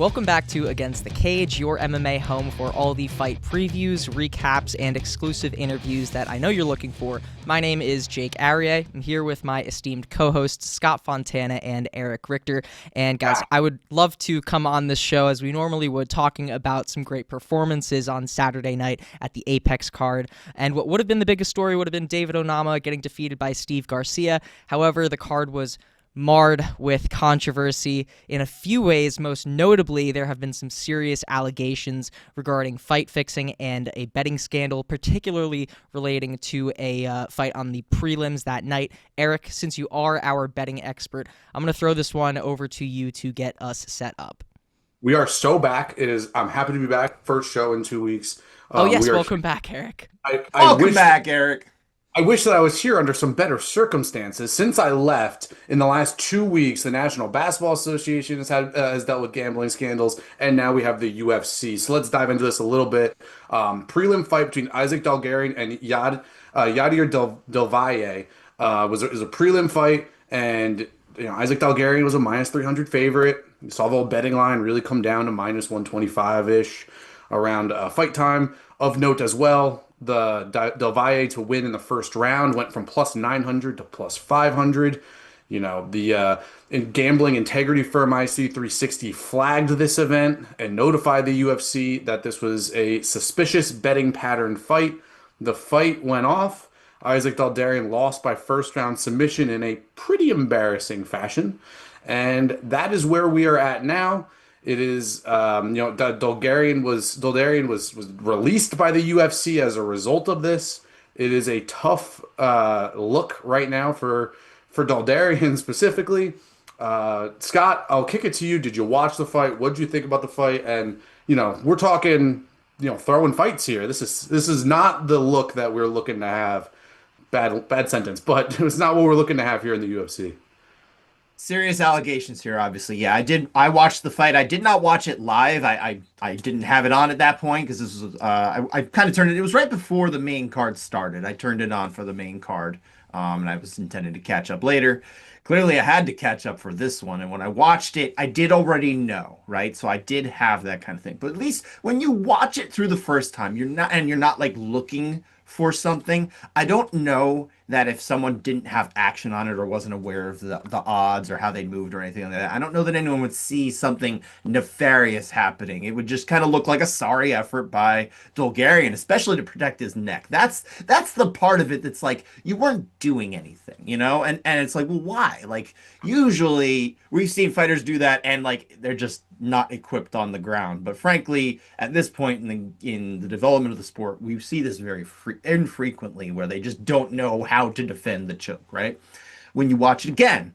Welcome back to Against the Cage, your MMA home for all the fight previews, recaps, and exclusive interviews that I know you're looking for. My name is Jake Aryeh. I'm here with my esteemed co-hosts Scott Fontana and Erich Richter. And guys, I would love to come on this show as we normally would, talking about some great performances on Saturday night at the Apex card. And what would have been the biggest story would have been David Onama getting defeated by Steve Garcia. However, the card was marred with controversy in a few ways. Most notably, there have been some serious allegations regarding fight fixing and a betting scandal, particularly relating to a fight on the prelims that night. Erich, since you are our betting expert, I'm going to throw this one over to you to get us set up. We are so back. I'm happy to be back. First show in 2 weeks. Welcome back, Erich. Welcome back, Erich. I wish that I was here under some better circumstances. Since I left in the last 2 weeks, the National Basketball Association has dealt with gambling scandals, and now we have the UFC. So let's dive into this a little bit. Prelim fight between Isaac Dulgarian and Yadir Delvaye was a prelim fight, and Isaac Dulgarian was a minus 300 favorite. You saw the whole betting line really come down to minus 125-ish around fight time. Of note as well, the Delvaye to win in the first round went from plus 900 to plus 500. The gambling integrity firm IC360 flagged this event and notified the UFC that this was a suspicious betting pattern fight. The fight went off. Isaac Dulgarian lost by first round submission in a pretty embarrassing fashion. And that is where we are at now. It is, Dulgarian was released by the UFC as a result of this. It is a tough look right now for Dulgarian specifically. Scott, I'll kick it to you. Did you watch the fight? What did you think about the fight? And we're talking, throwing fights here. This is not the look that we're looking to have. Bad sentence, but it's not what we're looking to have here in the UFC. Serious allegations here, obviously. Yeah, I watched the fight. I did not watch it live. I didn't have it on at that point because this was I kind of turned it. It was right before the main card started. I turned it on for the main card, and I was intending to catch up later. Clearly, I had to catch up for this one, and when I watched it, I did already know, right? So I did have that kind of thing. But at least when you watch it through the first time, you're not like looking for something. I don't know that if someone didn't have action on it or wasn't aware of the odds or how they moved or anything like that, I don't know that anyone would see something nefarious happening. It would just kind of look like a sorry effort by Dulgarian, especially to protect his neck. That's the part of it that's like, you weren't doing anything, and it's like, well, why? Like, usually we've seen fighters do that and like they're just not equipped on the ground. But frankly, at this point in the development of the sport, we see this very infrequently where they just don't know how to defend the choke, right? When you watch it again,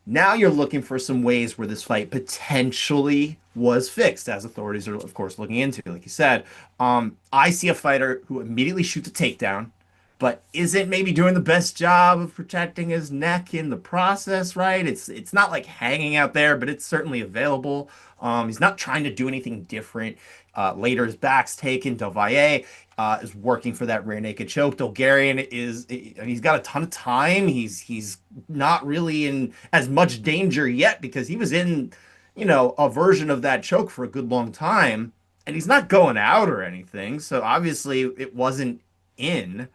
now you're looking for some ways where this fight potentially was fixed, as authorities are, of course, looking into. Like you said, I see a fighter who immediately shoots a takedown, but isn't maybe doing the best job of protecting his neck in the process, right? It's not like hanging out there, but it's certainly available. He's not trying to do anything different. Later, his back's taken. Delvaye is working for that rear naked choke. Dulgarian he's got a ton of time. He's not really in as much danger yet because he was in, a version of that choke for a good long time, and he's not going out or anything. So obviously it wasn't in.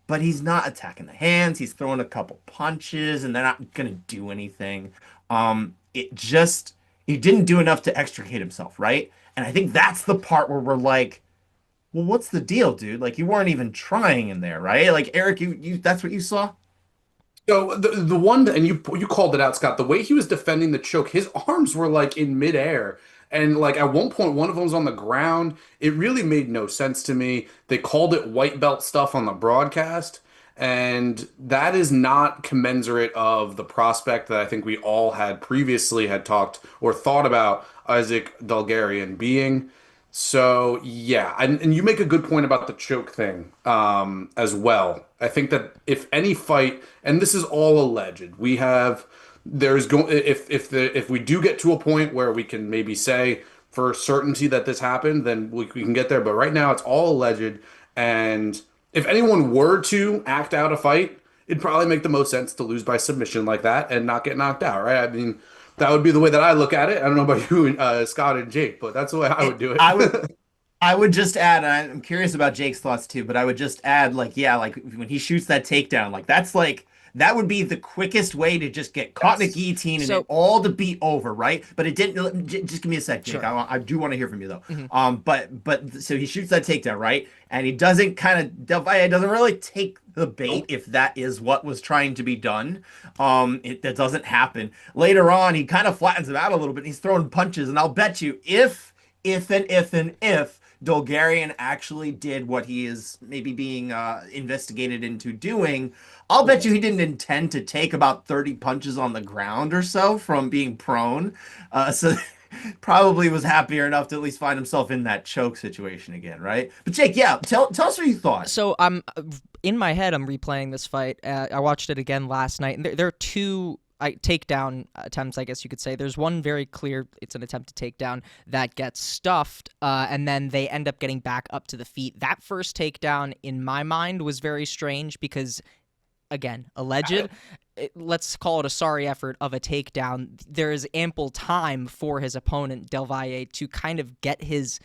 But he's not attacking the hands. He's throwing a couple punches, and they're not going to do anything. He didn't do enough to extricate himself, right? And I think that's the part where we're like, well, what's the deal, dude? Like, you weren't even trying in there, right? Like, Erich, you that's what you saw? So the one, and you called it out, Scott, the way he was defending the choke, his arms were like in midair. And like at one point, one of them was on the ground. It really made no sense to me. They called it white belt stuff on the broadcast. And that is not commensurate of the prospect that I think we all had previously had talked or thought about Isaac Dulgarian being. So yeah, and you make a good point about the choke thing as well. I think that if any fight, and this is all alleged, we have if we do get to a point where we can maybe say for certainty that this happened, then we can get there. But right now it's all alleged, and if anyone were to act out a fight, it'd probably make the most sense to lose by submission like that and not get knocked out, right? I mean, That would be the way that I look at it. I don't know about you, Scott and Jake, but that's the way I would do I would it. I would just add, and I'm curious about Jake's thoughts too, but I would just add, like, yeah, like when he shoots that takedown, like that would be the quickest way to just get caught in a Yes. guillotine and it So all to be over, right? But it didn't. Just give me a sec, Jake. sure. I do want to hear from you though. Mhm. But so he shoots that takedown, right? And he doesn't Del Valle doesn't really take the bait Nope. if that is what was trying to be done. That doesn't happen. Later on, he kind of flattens him out a little bit. And he's throwing punches, and I'll bet you if Dulgarian actually did what he is maybe being investigated into doing, I'll bet you he didn't intend to take about 30 punches on the ground or so from being prone. So probably was happier enough to at least find himself in that choke situation again, right? But Jake, yeah, tell us what you thought. So I'm in my head. I'm replaying this fight. I watched it again last night, and there are two takedown attempts, I guess you could say. There's one very clear, it's an attempt to take down that gets stuffed, and then they end up getting back up to the feet. That first takedown, in my mind, was very strange because, again, alleged. Let's call it a sorry effort of a takedown. There is ample time for his opponent, Del Valle, to kind of get his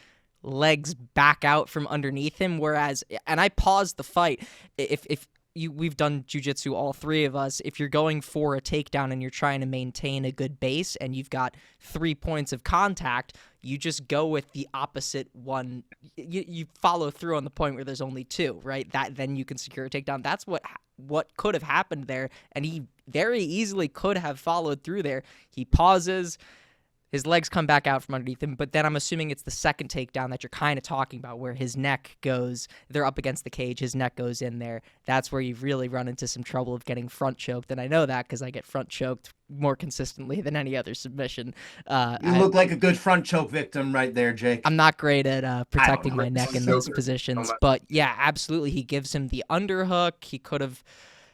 legs back out from underneath him, whereas, and I paused the fight, if we've done jiu-jitsu, all three of us. If you're going for a takedown and you're trying to maintain a good base and you've got 3 points of contact, you just go with the opposite one. You follow through on the point where there's only two, right? That then you can secure a takedown. That's what could have happened there, and he very easily could have followed through there. He pauses. His legs come back out from underneath him, but then I'm assuming it's the second takedown that you're kind of talking about where his neck goes, they're up against the cage, his neck goes in there. That's where you've really run into some trouble of getting front choked, and I know that because I get front choked more consistently than any other submission. You look like a good front choke victim right there, Jake. I'm not great at protecting my neck in those Choker. positions, but yeah, absolutely. He gives him the underhook. He could have,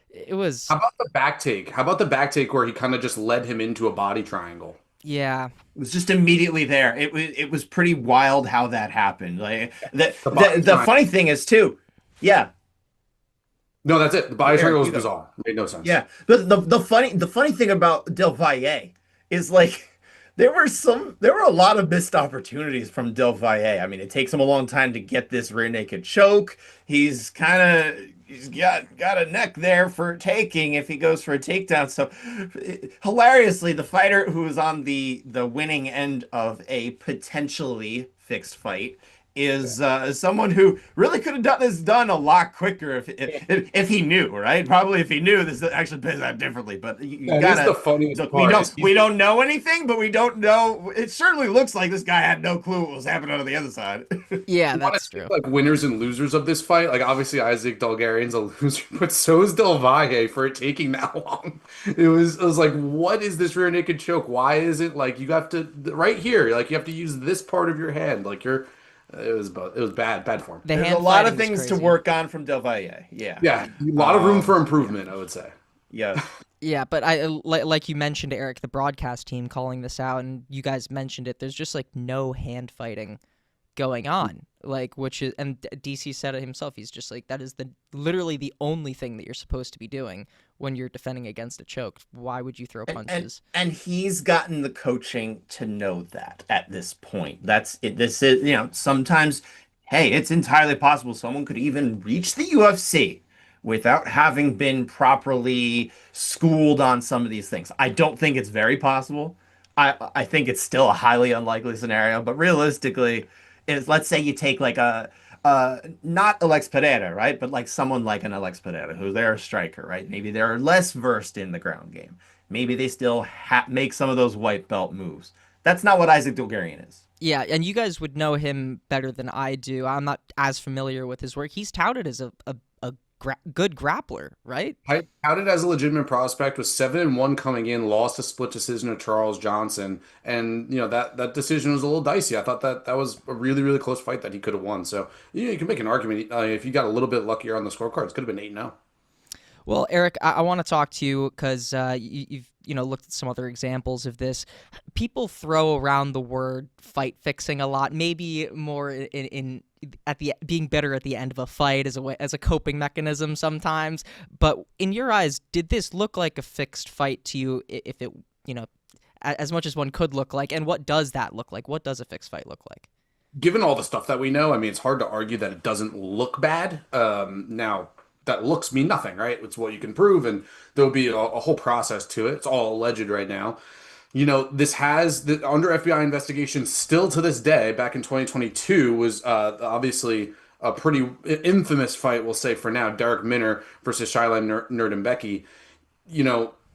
it was, How about the back take? How about the back take where he kind of just led him into a body triangle? yeah. It was just immediately there. It was pretty wild how that happened. Like The body the triangle. funny thing is too, yeah, No, that's it. The body triangle was you go. bizarre. Made no sense. yeah. But the funny thing about Del Valle is like there were a lot of missed opportunities from Del Valle. I mean, it takes him a long time to get this rear naked choke. He's got a neck there for taking if he goes for a takedown. So hilariously, the fighter who is on the winning end of a potentially fixed fight is someone who really could have done this done a lot quicker if he knew, right? Probably if he knew this actually plays out differently. But you That is gotta the funniest look, part. we don't know anything, but we don't know. It certainly looks like this guy had no clue what was happening on the other side. Yeah, You want to that's see true. like winners and losers of this fight. Like obviously Isaac Dulgarian's a loser, but so is Del Valle for it taking that long. It was like, what is this rear naked choke? Why is it like you have to right here? Like you have to use this part of your hand. Like you're, it was bad form. The There's a hand lot fighting of was things to crazy. work on from Del Valle. Yeah. Yeah, a lot of room for improvement, I would say. Yeah. Yeah, but like you mentioned, Eric, the broadcast team calling this out, and you guys mentioned it. There's just like no hand fighting going on, like which is, and DC said it himself. He's just like that is literally the only thing that you're supposed to be doing when you're defending against a choke. Why would you throw punches? And he's gotten the coaching to know that at this point. That's it. This is, sometimes, hey, it's entirely possible someone could even reach the UFC without having been properly schooled on some of these things. I don't think it's very possible. I think it's still a highly unlikely scenario, but realistically, let's say you take like not Alex Pereira, right? But like someone like an Alex Pereira, who they're a striker, right? Maybe they're less versed in the ground game. Maybe they still make some of those white belt moves. That's not what Isaac Dulgarian is. Yeah, and you guys would know him better than I do. I'm not as familiar with his work. He's touted as a good grappler, right? I touted as a legitimate prospect, was 7-1 coming in, lost a split decision to Charles Johnson, and that decision was a little dicey. I thought that was a really really close fight that he could have won. So you can make an argument if you got a little bit luckier on the scorecards, could have been 8-0. Well, Eric, I want to talk to you because you've looked at some other examples of this. People throw around the word fight fixing a lot, maybe more in at the being better at the end of a fight as a coping mechanism sometimes. But in your eyes, did this look like a fixed fight to you? If it as much as one could look like? And what does that look like? What does a fixed fight look like? Given all the stuff that we know, I mean, it's hard to argue that it doesn't look bad. Now, that looks mean nothing, right? It's what you can prove, and there'll be a whole process to it. It's all alleged right now. This has the under FBI investigation still to this day. Back in 2022 was obviously a pretty infamous fight, we'll say for now. Derek Minner versus Shilan Nerdembeki.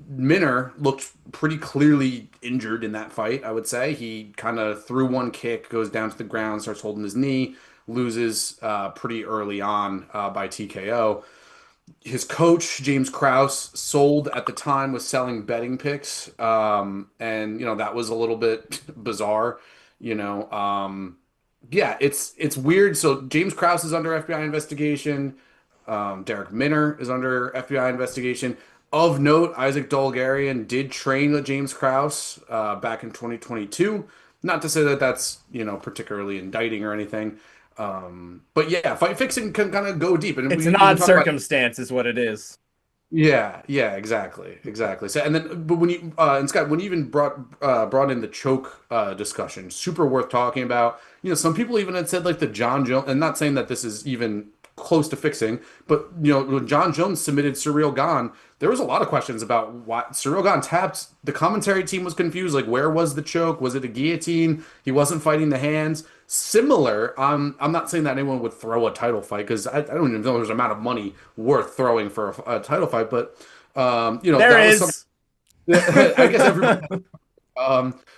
Minner looked pretty clearly injured in that fight, I would say. He kind of threw one kick, goes down to the ground, starts holding his knee, loses pretty early on by TKO. His coach, James Krause, sold at the time, was selling betting picks. And that was a little bit bizarre. Yeah, it's weird. So James Krause is under FBI investigation. Derek Minner is under FBI investigation. Of note, Isaac Dulgarian did train with James Krause back in 2022. Not to say that that's particularly indicting or anything. But yeah, fight fixing can kind of go deep, and it's an odd circumstance, is what it is. Yeah, exactly. So, and then, but when you and Scott, when you even brought in the choke discussion, super worth talking about. Some people even had said like the John Jones, and not saying that this is even close to fixing, but when John Jones submitted Surreal Gone, there was a lot of questions about why Surreal Gone tapped. The commentary team was confused, like where was the choke? Was it a guillotine? He wasn't fighting the hands. Similar, I'm not saying that anyone would throw a title fight, because I don't even know there's an amount of money worth throwing for a title fight, but there that is. Was I guess everybody.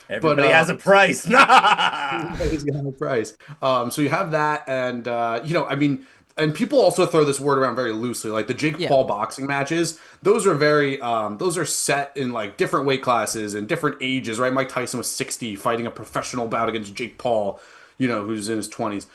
Everybody has a price. Everybody's gonna have a price. So you have that, and I mean, and people also throw this word around very loosely, like the Jake Paul boxing matches. Those are those are set in like different weight classes and different ages, right? Mike Tyson was 60 fighting a professional bout against Jake Paul, who's in his 20s.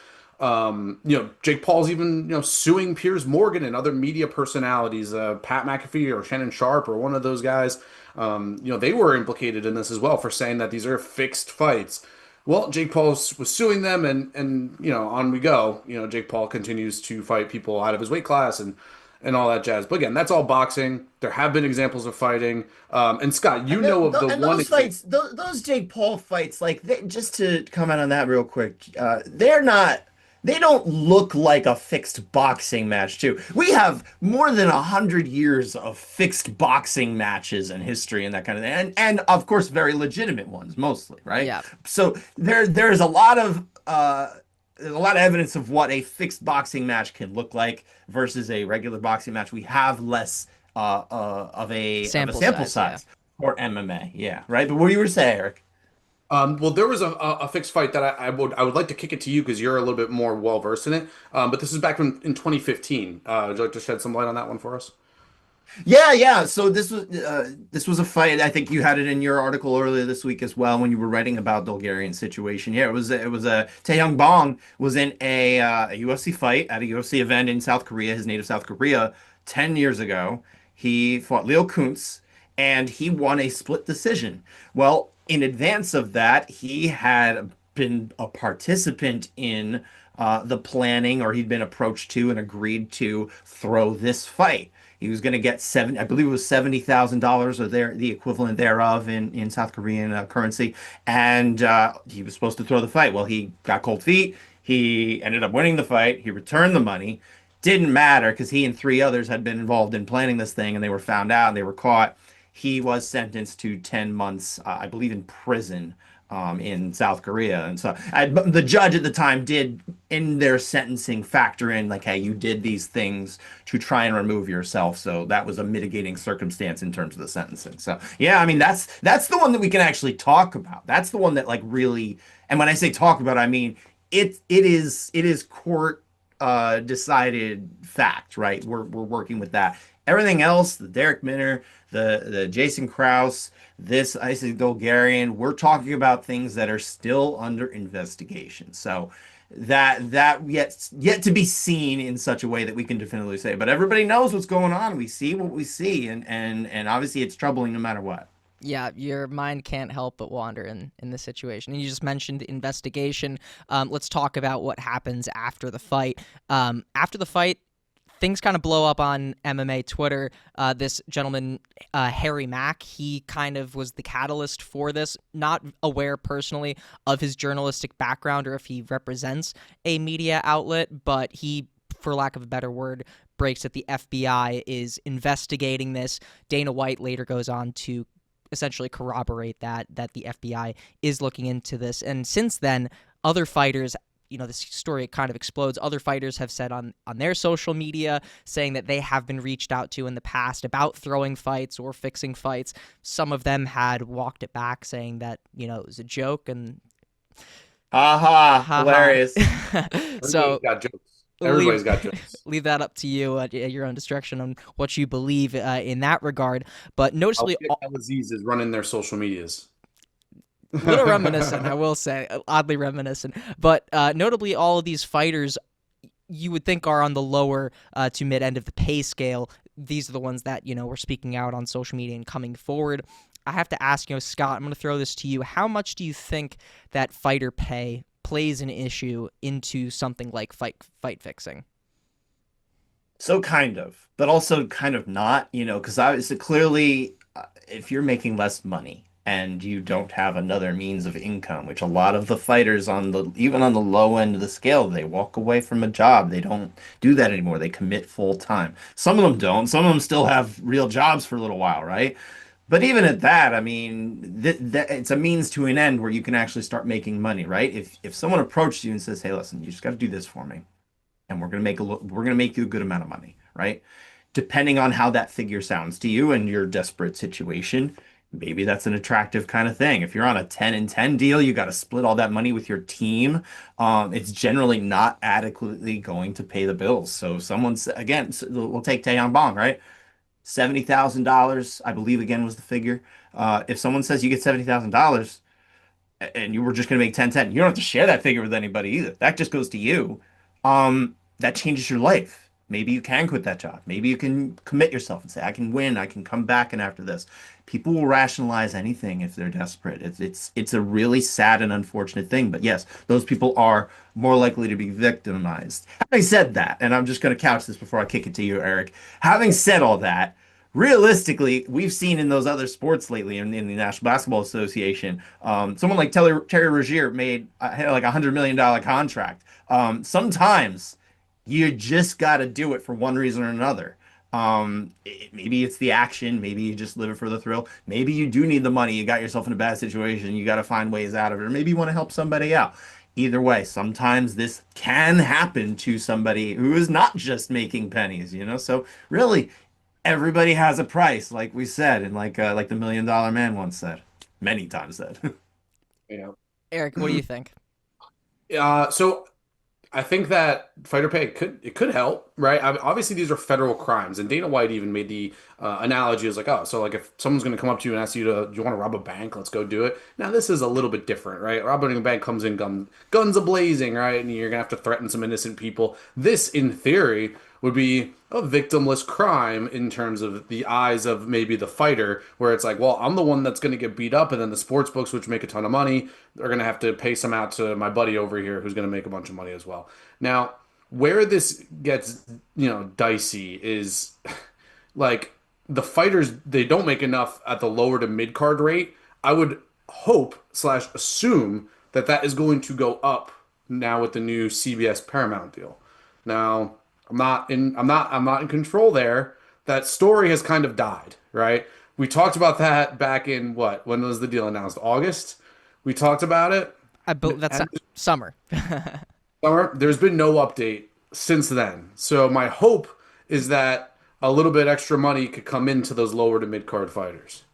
Jake Paul's even, suing Piers Morgan and other media personalities, Pat McAfee or Shannon Sharp or one of those guys. They were implicated in this as well for saying that these are fixed fights. Well, Jake Paul was suing them, and on we go. Jake Paul continues to fight people out of his weight class and all that jazz. But again, that's all boxing. There have been examples of fighting. And Scott, of the one fights, those Jake Paul fights, just to comment on that real quick, they don't look like a fixed boxing match too. We have more than 100 years of fixed boxing matches in history and that kind of thing. And of course, very legitimate ones, mostly, right? Yeah. So there's a lot of evidence of what a fixed boxing match can look like versus a regular boxing match. We have less of a sample size for MMA. Yeah, right. But what you were saying, Eric? Well, there was a fixed fight that I would like to kick it to you because you're a little bit more well versed in it. But this is back in 2015. Would you like to shed some light on that one for us? Yeah. So this was a fight. I think you had it in your article earlier this week as well when you were writing about Dulgarian's situation. Yeah, it was a Taehyung Bong was in a UFC fight at a UFC event in South Korea, his native South Korea, 10 years ago. He fought Leo Kuntz, and he won a split decision. Well, in advance of that, he had been a participant in the planning, or he'd been approached to and agreed to throw this fight. He was going to get I believe it was $70,000 or the equivalent thereof in South Korean currency, and he was supposed to throw the fight. Well, he got cold feet. He ended up winning the fight. He returned the money. Didn't matter because he and 3 others had been involved in planning this thing, and they were found out and they were caught. He was sentenced to 10 months, I believe, in prison in South Korea. And so the judge at the time did, in their sentencing, factor in, like, hey, you did these things to try and remove yourself. So that was a mitigating circumstance in terms of the sentencing. So, yeah, I mean, that's the one that we can actually talk about. That's the one that, like, really, and when I say talk about, I mean, it is court decided fact, right? We're working with that. Everything else, the Derek Minner, the Jason Krause, this Isaac Dulgarian, we're talking about things that are still under investigation. So that yet to be seen in such a way that we can definitively say. But everybody knows what's going on. We see what we see, and obviously it's troubling no matter what. Yeah, your mind can't help but wander in this situation. And you just mentioned investigation. Let's talk about what happens after the fight. After the fight, things kind of blow up on MMA Twitter. This gentleman, Harry Mack, he kind of was the catalyst for this. Not aware personally of his journalistic background or if he represents a media outlet, but he, for lack of a better word, breaks that the FBI is investigating this. Dana White later goes on to essentially corroborate that the FBI is looking into this. And since then, other fighters, this story kind of explodes. Other fighters have said on their social media, saying that they have been reached out to in the past about throwing fights or fixing fights. Some of them had walked it back, saying that, it was a joke and Aha, hilarious. So got jokes. Everybody's got jokes. Leave that up to you at your own discretion on what you believe in that regard. But noticeably, Aziz is running their social medias. A little reminiscent, I will say, oddly reminiscent. But notably, all of these fighters you would think are on the lower to mid end of the pay scale. These are the ones that, were speaking out on social media and coming forward. I have to ask, Scott, I'm going to throw this to you. How much do you think that fighter pay plays an issue into something like fight fixing? So kind of, but also kind of not, because clearly if you're making less money and you don't have another means of income, which a lot of the fighters even on the low end of the scale, they walk away from a job. They don't do that anymore. They commit full time. Some of them don't. Some of them still have real jobs for a little while, right? But even at that, I mean, it's a means to an end where you can actually start making money, right? If someone approached you and says, "Hey, listen, you just got to do this for me, and we're gonna make you a good amount of money," right? Depending on how that figure sounds to you and your desperate situation, maybe that's an attractive kind of thing. If you're on a 10 and 10 deal, you got to split all that money with your team. It's generally not adequately going to pay the bills. So we'll take Taehyung Bong, right? $70,000, I believe, again, was the figure. If someone says you get $70,000 and you were just going to make 10-10, you don't have to share that figure with anybody either. That just goes to you. That changes your life. Maybe you can quit that job. Maybe you can commit yourself and say, I can win. I can come back. And after this, people will rationalize anything if they're desperate. It's a really sad and unfortunate thing. But yes, those people are more likely to be victimized. Having said that, and I'm just going to couch this before I kick it to you, Eric. Having said all that, realistically, we've seen in those other sports lately, in the National Basketball Association, someone like Terry Rozier had like $100 million contract. Sometimes you just got to do it for one reason or another. Maybe it's the action. Maybe you just live it for the thrill. Maybe you do need the money. You got yourself in a bad situation. You got to find ways out of it. Or maybe you want to help somebody out. Either way, sometimes this can happen to somebody who is not just making pennies, So really, everybody has a price, like we said, and like the $1 Million Man once said, many times said. Yeah. Eric, what do you think? So I think that fighter pay could help, right? Obviously, these are federal crimes, and Dana White even made the analogy as like, oh, so like if someone's going to come up to you and ask you do you want to rob a bank? Let's go do it. Now this is a little bit different, right? Robbing a bank comes in guns a blazing, right? And you're gonna have to threaten some innocent people. This, in theory, would be a victimless crime in terms of the eyes of maybe the fighter, where it's like, well, I'm the one that's going to get beat up, and then the sports books, which make a ton of money, are going to have to pay some out to my buddy over here who's going to make a bunch of money as well. Now, where this gets, dicey is like the fighters, they don't make enough at the lower to mid card rate. I would hope / assume that is going to go up now with the new CBS Paramount deal. Now, I'm not in control there. That story has kind of died, right? We talked about that back in when was the deal announced? August? We talked about it. I believe that's summer. Summer. There's been no update since then. So my hope is that a little bit extra money could come into those lower to mid card fighters.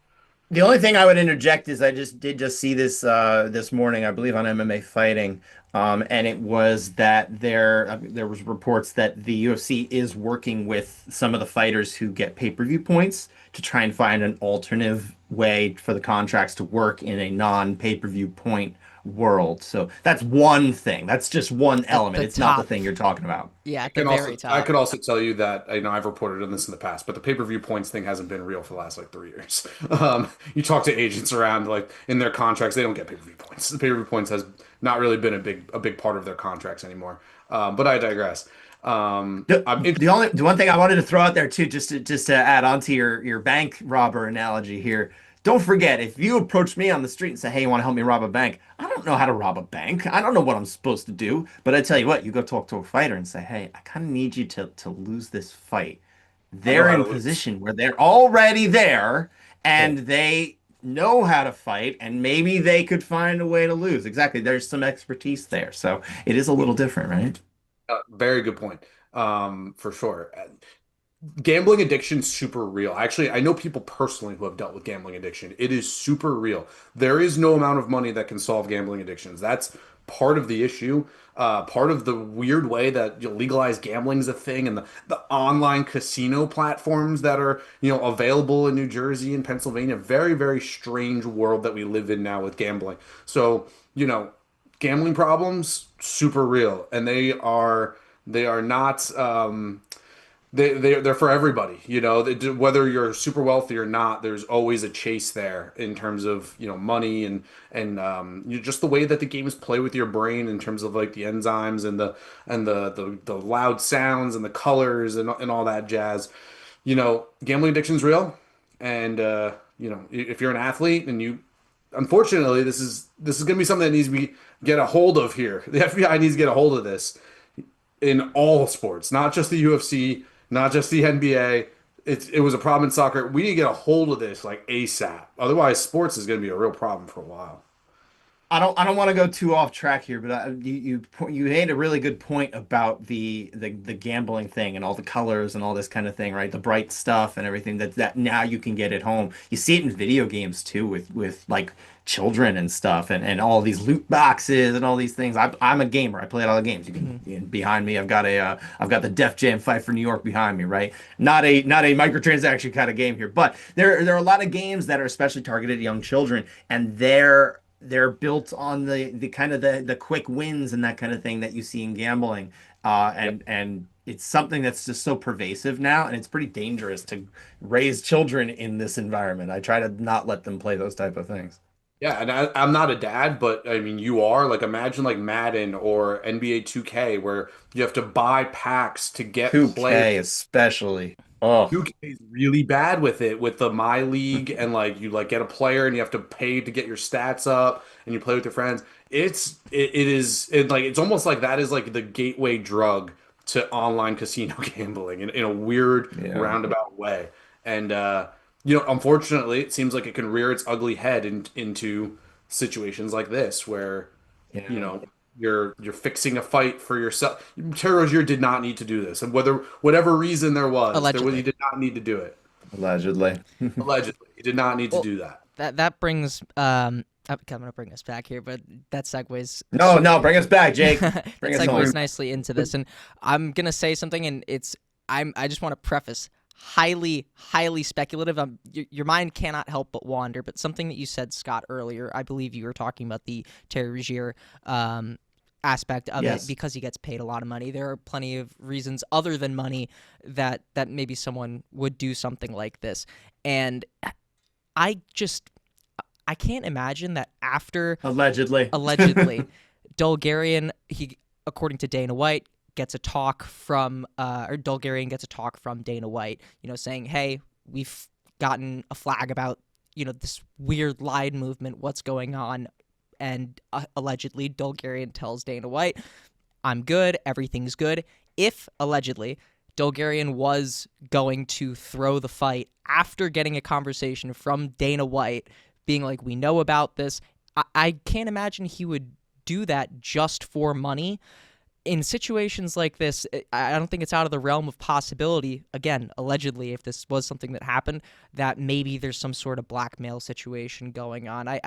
The only thing I would interject is I did see this this morning, I believe, on MMA Fighting, and it was that there was reports that the UFC is working with some of the fighters who get pay-per-view points to try and find an alternative way for the contracts to work in a non-pay-per-view point world. So that's one thing. That's just one element. It's not the thing you're talking about. Yeah, at the very top. I could also tell you that I've reported on this in the past, but the pay-per-view points thing hasn't been real for the last 3 years. You talk to agents around, like in their contracts, they don't get pay-per-view points. The pay-per-view points has not really been a big part of their contracts anymore. But I digress. I'm The one thing I wanted to throw out there too, just to add on to your bank robber analogy here. Don't forget, if you approach me on the street and say, "Hey, you want to help me rob a bank?" I don't know how to rob a bank. I don't know what I'm supposed to do. But I tell you what, you go talk to a fighter and say, "Hey, I kind of need you to lose this fight." I know They're how to in lose. position where they're already there Yeah. and they know how to fight, and maybe they could find a way to lose. Exactly. There's some expertise there. So it is a little different, right? Very good point. For sure. Gambling addiction's super real. Actually, I know people personally who have dealt with gambling addiction. It is super real. There is no amount of money that can solve gambling addictions. That's part of the issue. Part of the weird way that legalized gambling is a thing, and the online casino platforms that are, available in New Jersey and Pennsylvania. Very, very strange world that we live in now with gambling. So, gambling problems, super real, and they are not. They're for everybody, whether you're super wealthy or not. There's always a chase there in terms of money and just the way that the games play with your brain in terms of like the enzymes and the loud sounds and the colors and all that jazz. Gambling addiction's real, and if you're an athlete and unfortunately, this is going to be something that needs to be get a hold of here. The FBI needs to get a hold of this in all sports, not just the UFC, not just the NBA. It was a problem in soccer. We need to get a hold of this like ASAP. Otherwise, sports is going to be a real problem for a while. I don't want to go too off track here, but you made a really good point about the gambling thing and all the colors and all this kind of thing, right? The bright stuff and everything that now you can get at home. You see it in video games too, with like children and stuff, and all these loot boxes and all these things. I'm a gamer. I play a lot of games. Behind me, I've got the Def Jam Fight for New York behind me, right? Not a microtransaction kind of game here, but there are a lot of games that are especially targeted at young children, and they're built on the kind of the quick wins and that kind of thing that you see in gambling. Yep. And it's something that's just so pervasive now, and it's pretty dangerous to raise children in this environment. I try to not let them play those type of things. Yeah, and I'm not a dad, but I mean, you are. Like, imagine like Madden or NBA 2K, where you have to buy packs to get players. 2K especially. Oh, 2K is really bad with it, with the My League, and like you like get a player and you have to pay to get your stats up, and you play with your friends. It's almost like that is like the gateway drug to online casino gambling in a weird yeah. roundabout way. And unfortunately, it seems like it can rear its ugly head into situations like this where you Yeah. know you're fixing a fight for yourself. Terry Rozier did not need to do this, and whatever reason he Allegedly. did not need to do it. Allegedly. Allegedly, he did not need to Well, do that. that brings I'm gonna bring us back here, but that segues No, no, bring us back, Jake. that Bring us home. segues nicely into this, and I'm gonna say something, and I just want to preface highly speculative. Your mind cannot help but wander, but something that you said, Scott, earlier, I believe you were talking about the Terry Rozier aspect of it Yes. because he gets paid a lot of money. There are plenty of reasons other than money that maybe someone would do something like this, and I just I can't imagine that after Allegedly. allegedly Dulgarian, he according to Dana White, gets a talk from or Dulgarian gets a talk from Dana White, saying, "Hey, we've gotten a flag about this weird line movement. What's going on?" And allegedly, Dulgarian tells Dana White, "I'm good. Everything's good." If allegedly Dulgarian was going to throw the fight after getting a conversation from Dana White, being like, "We know about this," I can't imagine he would do that just for money in situations like this. I don't think it's out of the realm of possibility, again, allegedly, if this was something that happened, that maybe there's some sort of blackmail situation going on. I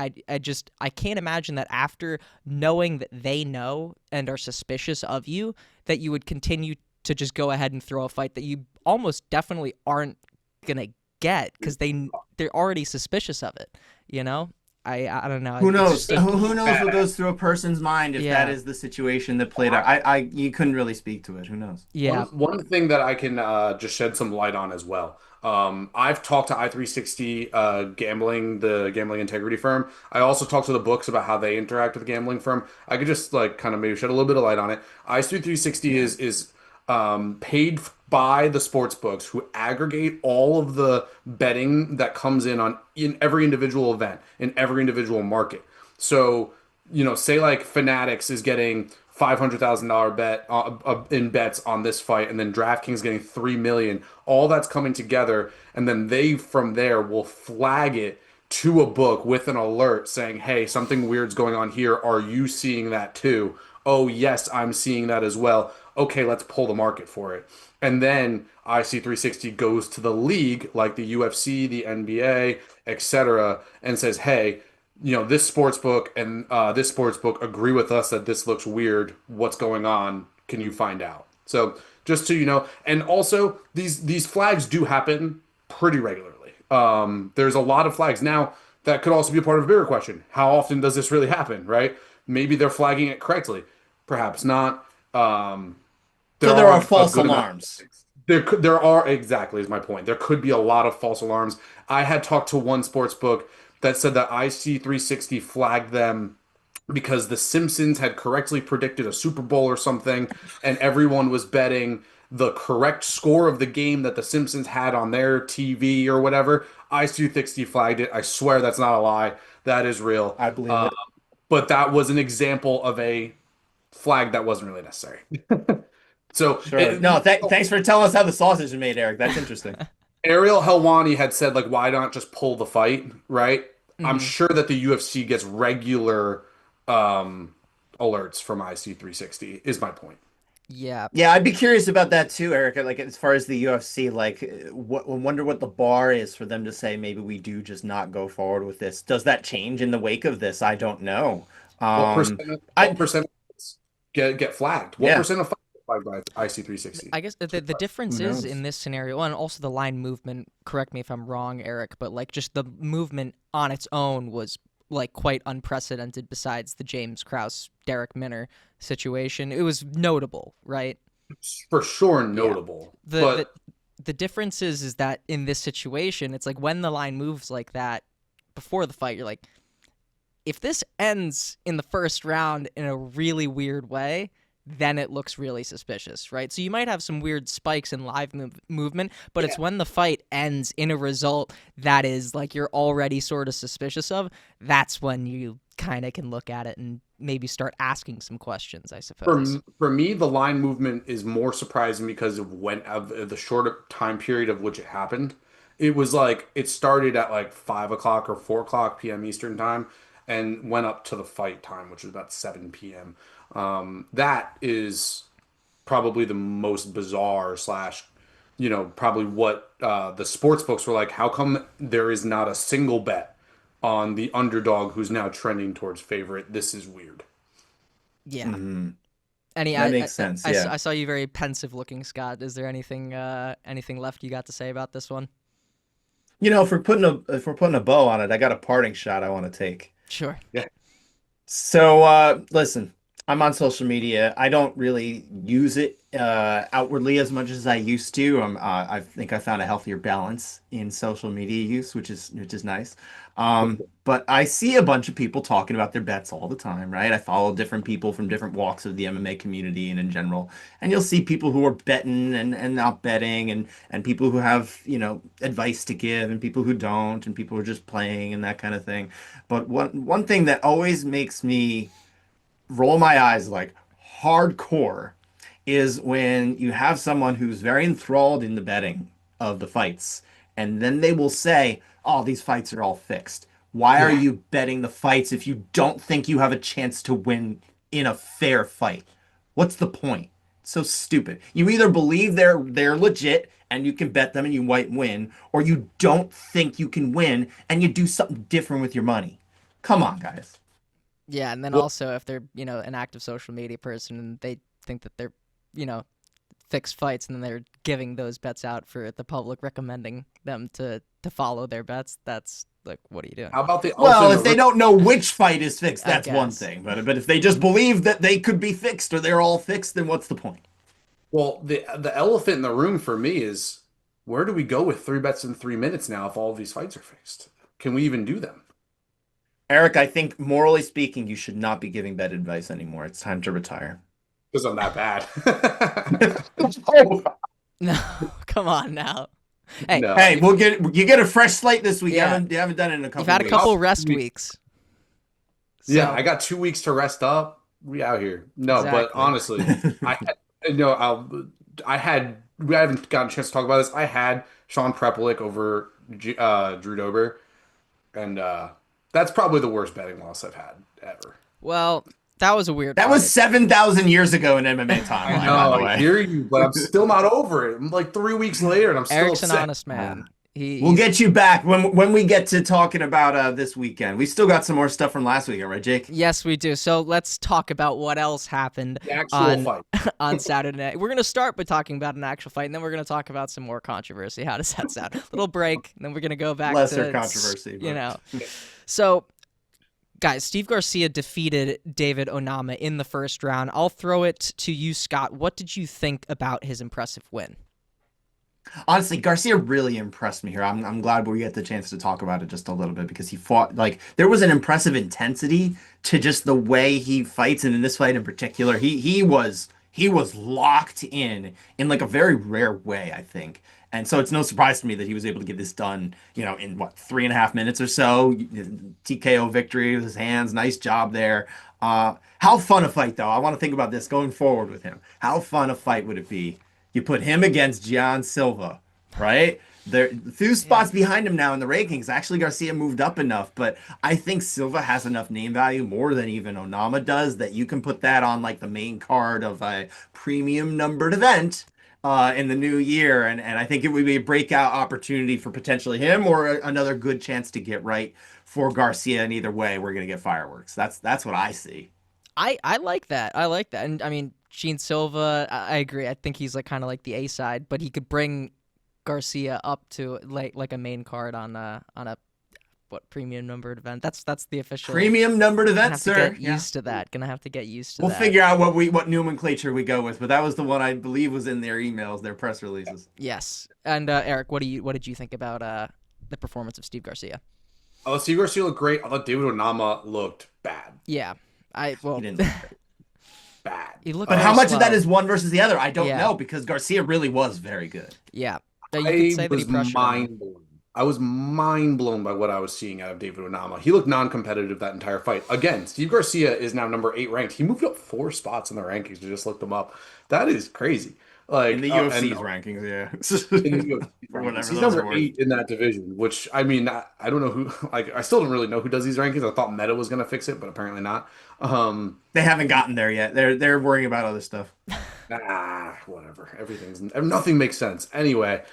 can't imagine that after knowing that they know and are suspicious of you, that you would continue to just go ahead and throw a fight that you almost definitely aren't gonna get because they're already suspicious of it. You know, I don't know. Who It's knows? just Who knows what goes through a person's mind if that yeah, is the situation that played out? I you couldn't really speak to it. Who knows? yeah, One thing that I can just shed some light on as well. I've talked to i360 gambling, the gambling integrity firm. I also talked to the books about how they interact with the gambling firm. I could just like kind of maybe shed a little bit of light on it. I360 Yeah. is paid by the sports books who aggregate all of the betting that comes in every individual event, in every individual market. So, say like Fanatics is getting $500,000 bet in bets on this fight, and then DraftKings getting 3 million. All that's coming together, and then they from there will flag it to a book with an alert saying, "Hey, something weird's going on here. Are you seeing that too?" "Oh, yes, I'm seeing that as well." "Okay, let's pull the market for it." And then IC360 goes to the league like the UFC, the NBA, etc., and says, "Hey, this sports book and this sports book agree with us that this looks weird. What's going on? Can you find out?" So just so you know, and also these flags do happen pretty regularly. There's a lot of flags now. That could also be a part of a bigger question. How often does this really happen, right? Maybe they're flagging it correctly, perhaps not. There So there are are a false good amount. alarms. There are exactly is my point. There could be a lot of false alarms. I had talked to one sports book that said that IC360 flagged them because The Simpsons had correctly predicted a Super Bowl or something, and everyone was betting the correct score of the game that The Simpsons had on their TV or whatever. IC360 flagged it. I swear that's not a lie. That is real. I believe it. But that was an example of a flag that wasn't really necessary. So Sure. No, thanks for telling us how the sausage is made, Eric. That's interesting. Ariel Helwani had said, like, why not just pull the fight, right? I'm Hmm. sure that the UFC gets regular alerts from IC360, is my point. Yeah. Yeah, I'd be curious about that too, Eric. Like as far as the UFC, like what wonder what the bar is for them to say maybe we do just not go forward with this. Does that change in the wake of this? I don't know. What Um, percent? I What percent get flagged? What yeah, percent of fights get flagged by IC360? I guess the difference who is knows? in this scenario, and also the line movement. Correct me if I'm wrong, Eric, but like just the movement on its own was like quite unprecedented. Besides the James Krause, Derek Minner situation, it was notable, right? For sure, Yeah. notable. The the But the difference is that in this situation, it's like when the line moves like that before the fight, you're like, if this ends in the first round in a really weird way, then it looks really suspicious, right? So you might have some weird spikes in live movement, but yeah, it's when the fight ends in a result that is like you're already sort of suspicious of, that's when you kind of can look at it and maybe start asking some questions, I suppose. for me, the line movement is more surprising because of the short time period of which it happened. It was like it started at like 5 o'clock or 4 o'clock p.m. Eastern time, and went up to the fight time, which was about 7 p.m. That is probably the most bizarre slash, probably what the sports books were like. How come there is not a single bet on the underdog who's now trending towards favorite? This is weird. Yeah. hmm Any, That makes sense. Yeah. I saw you very pensive looking, Scott. Is there anything left you got to say about this one? You know, if we're putting a bow on it, I got a parting shot I want to take. Sure. Yeah. So, listen, I'm on social media. I don't really use it outwardly as much as I used to. I think I found a healthier balance in social media use, which is nice. But I see a bunch of people talking about their bets all the time, right? I follow different people from different walks of the MMA community and in general, and you'll see people who are betting and not betting, and people who have, advice to give, and people who don't, and people who are just playing and that kind of thing. But one thing that always makes me roll my eyes like hardcore is when you have someone who's very enthralled in the betting of the fights, and then they will say, "Oh, these fights are all fixed. Why are Yeah. you betting the fights if you don't think you have a chance to win in a fair fight? What's the point?" It's so stupid. You either believe they're legit and you can bet them and you might win, or you don't think you can win and you do something different with your money. Come on, guys. Yeah, and then Well, also if they're, an active social media person and they think that they're, you know, fixed fights and then they're giving those bets out for the public, recommending them to follow their bets, that's like, what are you doing? how about the elephant Well, in the if they room? don't know which fight is fixed, I that's one guess. thing. But if they just believe that they could be fixed or they're all fixed, then what's the point? Well, the elephant in the room for me is, where do we go with three bets in 3 minutes now if all of these fights are fixed? Can we even do them? Eric, I think morally speaking, you should not be giving bad advice anymore. It's time to retire. because I'm that bad. Oh, No, come on now. Hey, No. hey, you get a fresh slate this week. Yeah. You haven't done it in a couple you've had a weeks. couple rest weeks. Yeah, So, I got 2 weeks to rest up. We out here. No, but exactly. honestly, I had, I had, we haven't gotten a chance to talk about this. I had Sean Prepelic over Drew Dober, and that's probably the worst betting loss I've had ever. Well, that was a weird That fight. was 7,000 years ago in MMA I timeline, know, by the I way. hear you, but I'm still not over it. I'm like 3 weeks later, and I'm still Eric's an upset. honest man. We'll get you back when we get to talking about this weekend. We still got some more stuff from last weekend, right, Jake? Yes, we do. So let's talk about what else happened The actual on fight. on Saturday night. We're gonna start by talking about an actual fight, and then we're gonna talk about some more controversy. How does that sound? Little break, and then we're gonna go back Lesser to controversy, You but- know, so. Guys, Steve Garcia defeated David Onama in the first round. I'll throw it to you, Scott. What did you think about his impressive win? Honestly, Garcia really impressed me here. I'm glad we get the chance to talk about it just a little bit because he fought like there was an impressive intensity to just the way he fights, and in this fight in particular, he was locked in like a very rare way, I think. And so it's no surprise to me that he was able to get this done, in what 3.5 minutes or so. TKO victory with his hands. Nice job there. How fun a fight though. I want to think about this going forward with him. How fun a fight would it be? You put him against Gian Silva, right? There, a few spots behind him now in the rankings. Actually, Garcia moved up enough, but I think Silva has enough name value, more than even Onama does, that you can put that on like the main card of a premium numbered event in the new year. And I think it would be a breakout opportunity for potentially him or another good chance to get right for Garcia. And either way, we're going to get fireworks. That's what I see. I like that. I like that. And I mean, Gene Silva, I agree. I think he's like kind of like the A side, but he could bring Garcia up to like a main card on a what premium numbered event. That's the official premium numbered Gonna event, have sir. to get used to that. Gonna have to get used to We'll that. figure out what nomenclature we go with, but that was the one I believe was in their emails, their press releases. Yes. And Eric, what did you think about the performance of Steve Garcia? Oh, Steve Garcia looked great. I thought David Onama looked bad. Yeah. He didn't look great. Bad. He looked But very how much slow. of that is one versus the other? I don't Yeah. know, because Garcia really was very good. Yeah. You could say I that he was pressured him. mind blown. I was mind blown by what I was seeing out of David Onama. He looked non-competitive that entire fight. Again, Steve Garcia is now number 8 ranked. He moved up 4 spots in the rankings. I just looked them up. That is crazy. Like In the UFC's rankings, yeah. in the UFC Or whatever rankings. He's those number are worth. 8 in that division, which I mean, I don't know who. Like, I still don't really know who does these rankings. I thought Meta was going to fix it, but apparently not. They haven't gotten there yet. They're worrying about other stuff. Whatever. Nothing makes sense. Anyway,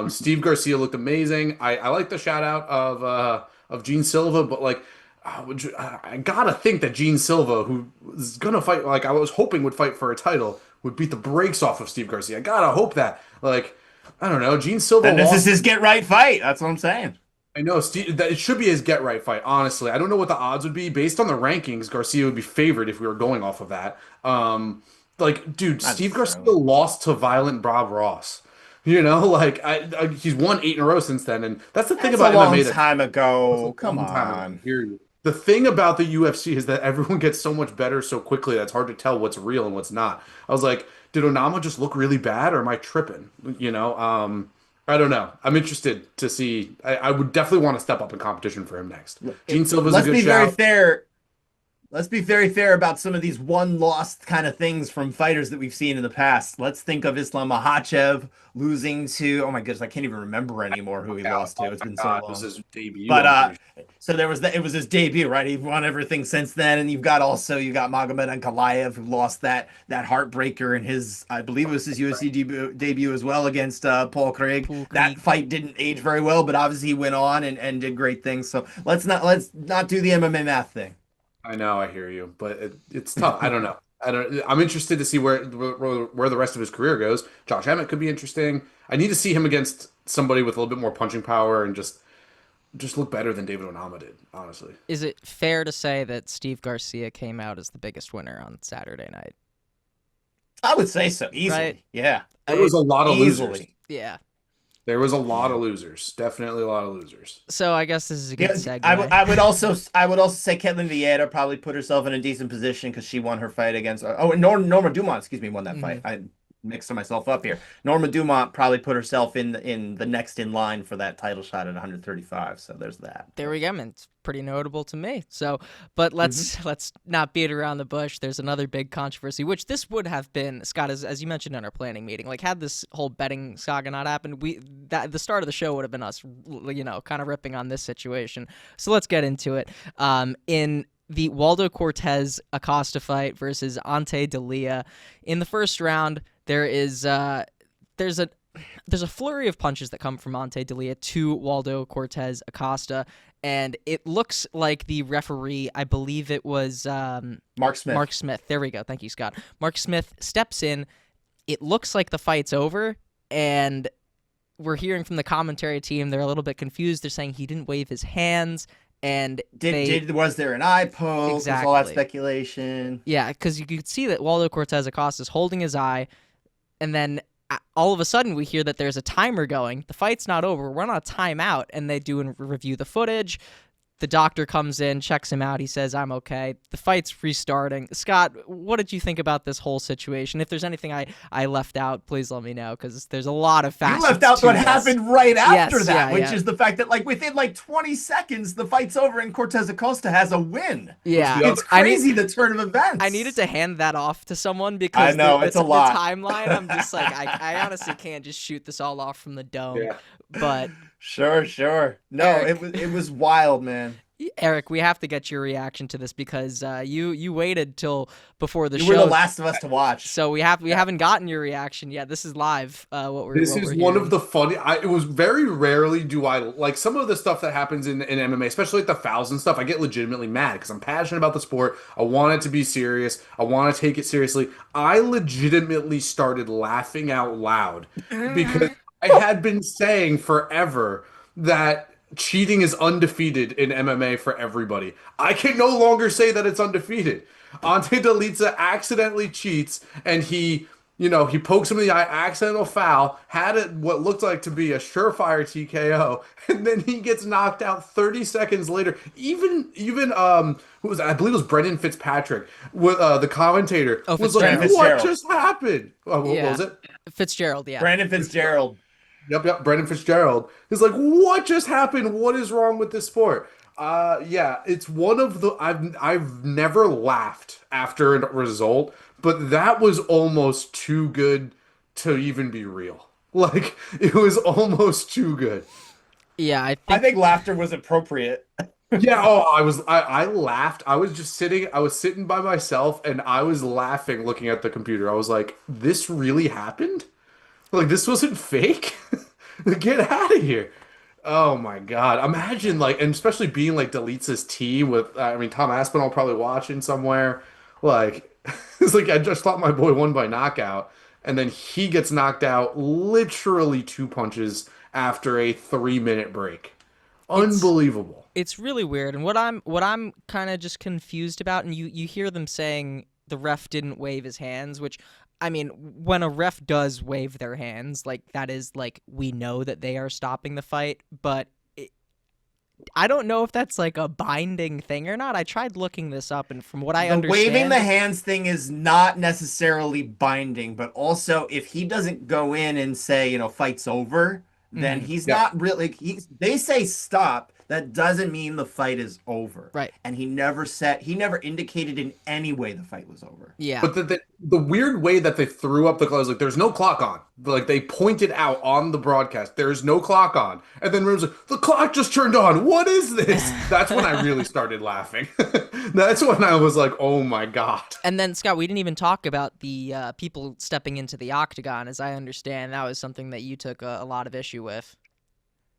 Steve Garcia looked amazing. I like the shout out of Gene Silva, but like I gotta think that Gene Silva, who is gonna fight, like I was hoping would fight for a title, would beat the brakes off of Steve Garcia. I gotta hope that. Like, I don't know, Gene Silva. And this is his get right fight. That's what I'm saying. I know Steve, that it should be his get right fight. Honestly, I don't know what the odds would be based on the rankings. Garcia would be favored if we were going off of that. Like, dude, That's Steve true. Garcia lost to Violent Bob Ross. Like he's won 8 in a row since then, and that's the thing That's about a long MMA. That, time ago. that's a Come long time ago. on. I hear you. The thing about the UFC is that everyone gets so much better so quickly that it's hard to tell what's real and what's not. I was like, did Onama just look really bad, or am I tripping? I don't know. I'm interested to see. I would definitely want to step up in competition for him next. Gene Silva's a Let's good be very shout. fair. Let's be very fair about some of these one-loss kind of things from fighters that we've seen in the past. Let's think of Islam Makhachev losing to, oh my goodness, I can't even remember anymore who he lost to. It's been so It was long. his debut. But so there was that. It was his debut, right? He won everything since then, and you got Magomed Ankalaev, who lost that heartbreaker in his, I believe it was his UFC debut as well against Paul Craig. That fight didn't age very well, but obviously he went on and did great things. So let's not do the MMA math thing. I know, I hear you, but it's tough. I don't know. I'm interested to see where the rest of his career goes. Josh Emmett could be interesting. I need to see him against somebody with a little bit more punching power and just look better than David Onama did, honestly. Is it fair to say that Steve Garcia came out as the biggest winner on Saturday night? I would say so, easily. Right. Yeah, There was a lot of easily. losers. Yeah. There was a lot of losers. Definitely a lot of losers. So I guess this is a good Yeah, segue. I would also say Ketlin Vieira probably put herself in a decent position because she won her fight against and Norma Dumont, excuse me, won that fight. I mixed myself up here. Norma Dumont probably put herself in the next in line for that title shot at 135. So there's that. There we go. I mean, it's pretty notable to me. So, but let's not beat around the bush. There's another big controversy, which this would have been, Scott, as you mentioned in our planning meeting. Like, had this whole betting saga not happened, the start of the show would have been us, kind of ripping on this situation. So let's get into it. In the Waldo Cortez Acosta fight versus Ante Delia, in the first round, there's a flurry of punches that come from Ante Delia to Waldo Cortez Acosta, and it looks like the referee, I believe it was Mark Smith. Mark Smith. There we go. Thank you, Scott. Mark Smith steps in. It looks like the fight's over, and we're hearing from the commentary team. They're a little bit confused. They're saying he didn't wave his hands. And was there an eye poke? Exactly. All that speculation. Yeah, because you could see that Waldo Cortez Acosta is holding his eye, and then all of a sudden we hear that there's a timer going. The fight's not over. We're on a timeout, and they do and review the footage. The doctor comes in, checks him out. He says, "I'm okay." The fight's restarting. Scott, what did you think about this whole situation? If there's anything I left out, please let me know, because there's a lot of facets. You left out what happened right after that, which yeah. is the fact that within 20 seconds, the fight's over and Cortez Acosta has a win. Yeah. It's crazy, the turn of events. I needed to hand that off to someone because I know, it's a lot. The timeline, I'm just like, I honestly can't just shoot this all off from the dome. Yeah. But Sure. No, Eric, it was wild, man. Eric, we have to get your reaction to this because you waited till before the show. You were the last of us to watch, so we haven't gotten your reaction yet. This is live. This is one of the funny. It was very rarely do I like some of the stuff that happens in MMA, especially like the fouls and stuff. I get legitimately mad because I'm passionate about the sport. I want it to be serious. I want to take it seriously. I legitimately started laughing out loud because I had been saying forever that cheating is undefeated in MMA for everybody. I can no longer say that it's undefeated. Ante Delita accidentally cheats, and he pokes him in the eye, accidental foul, had it what looked like to be a surefire TKO, and then he gets knocked out 30 seconds later. Even who was I believe it was Brendan Fitzpatrick, with the commentator was like, "What just happened?" What was it? Fitzgerald, yeah. Brandon Fitzgerald. Yep, Brendan Fitzgerald. He's like, "What just happened? What is wrong with this sport?" It's one of the I've never laughed after a result, but that was almost too good to even be real. Like, it was almost too good. Yeah, I think laughter was appropriate. Yeah, I laughed. I was sitting by myself and I was laughing looking at the computer. I was like, "This really happened? Like, this wasn't fake? Get out of here." Oh my God. Imagine, and especially being Delita's team with, Tom Aspinall probably watching somewhere. It's like I just thought my boy won by knockout, and then he gets knocked out literally 2 punches after a 3-minute break. Unbelievable. It's really weird. And what I'm kind of just confused about, and you hear them saying the ref didn't wave his hands, which, when a ref does wave their hands, that is, we know that they are stopping the fight, but I don't know if that's, a binding thing or not. I tried looking this up, and from what I understand... waving the hands thing is not necessarily binding, but also, if he doesn't go in and say, fight's over, then he's not really... They say stop. That doesn't mean the fight is over. Right. And he never indicated in any way the fight was over. Yeah. But the weird way that they threw up the clock, there's no clock on. They pointed out on the broadcast, there's no clock on. And then Rose the clock just turned on. What is this? That's when I really started laughing. That's when I was like, oh my God. And then, Scott, we didn't even talk about the people stepping into the octagon. As I understand, that was something that you took a lot of issue with.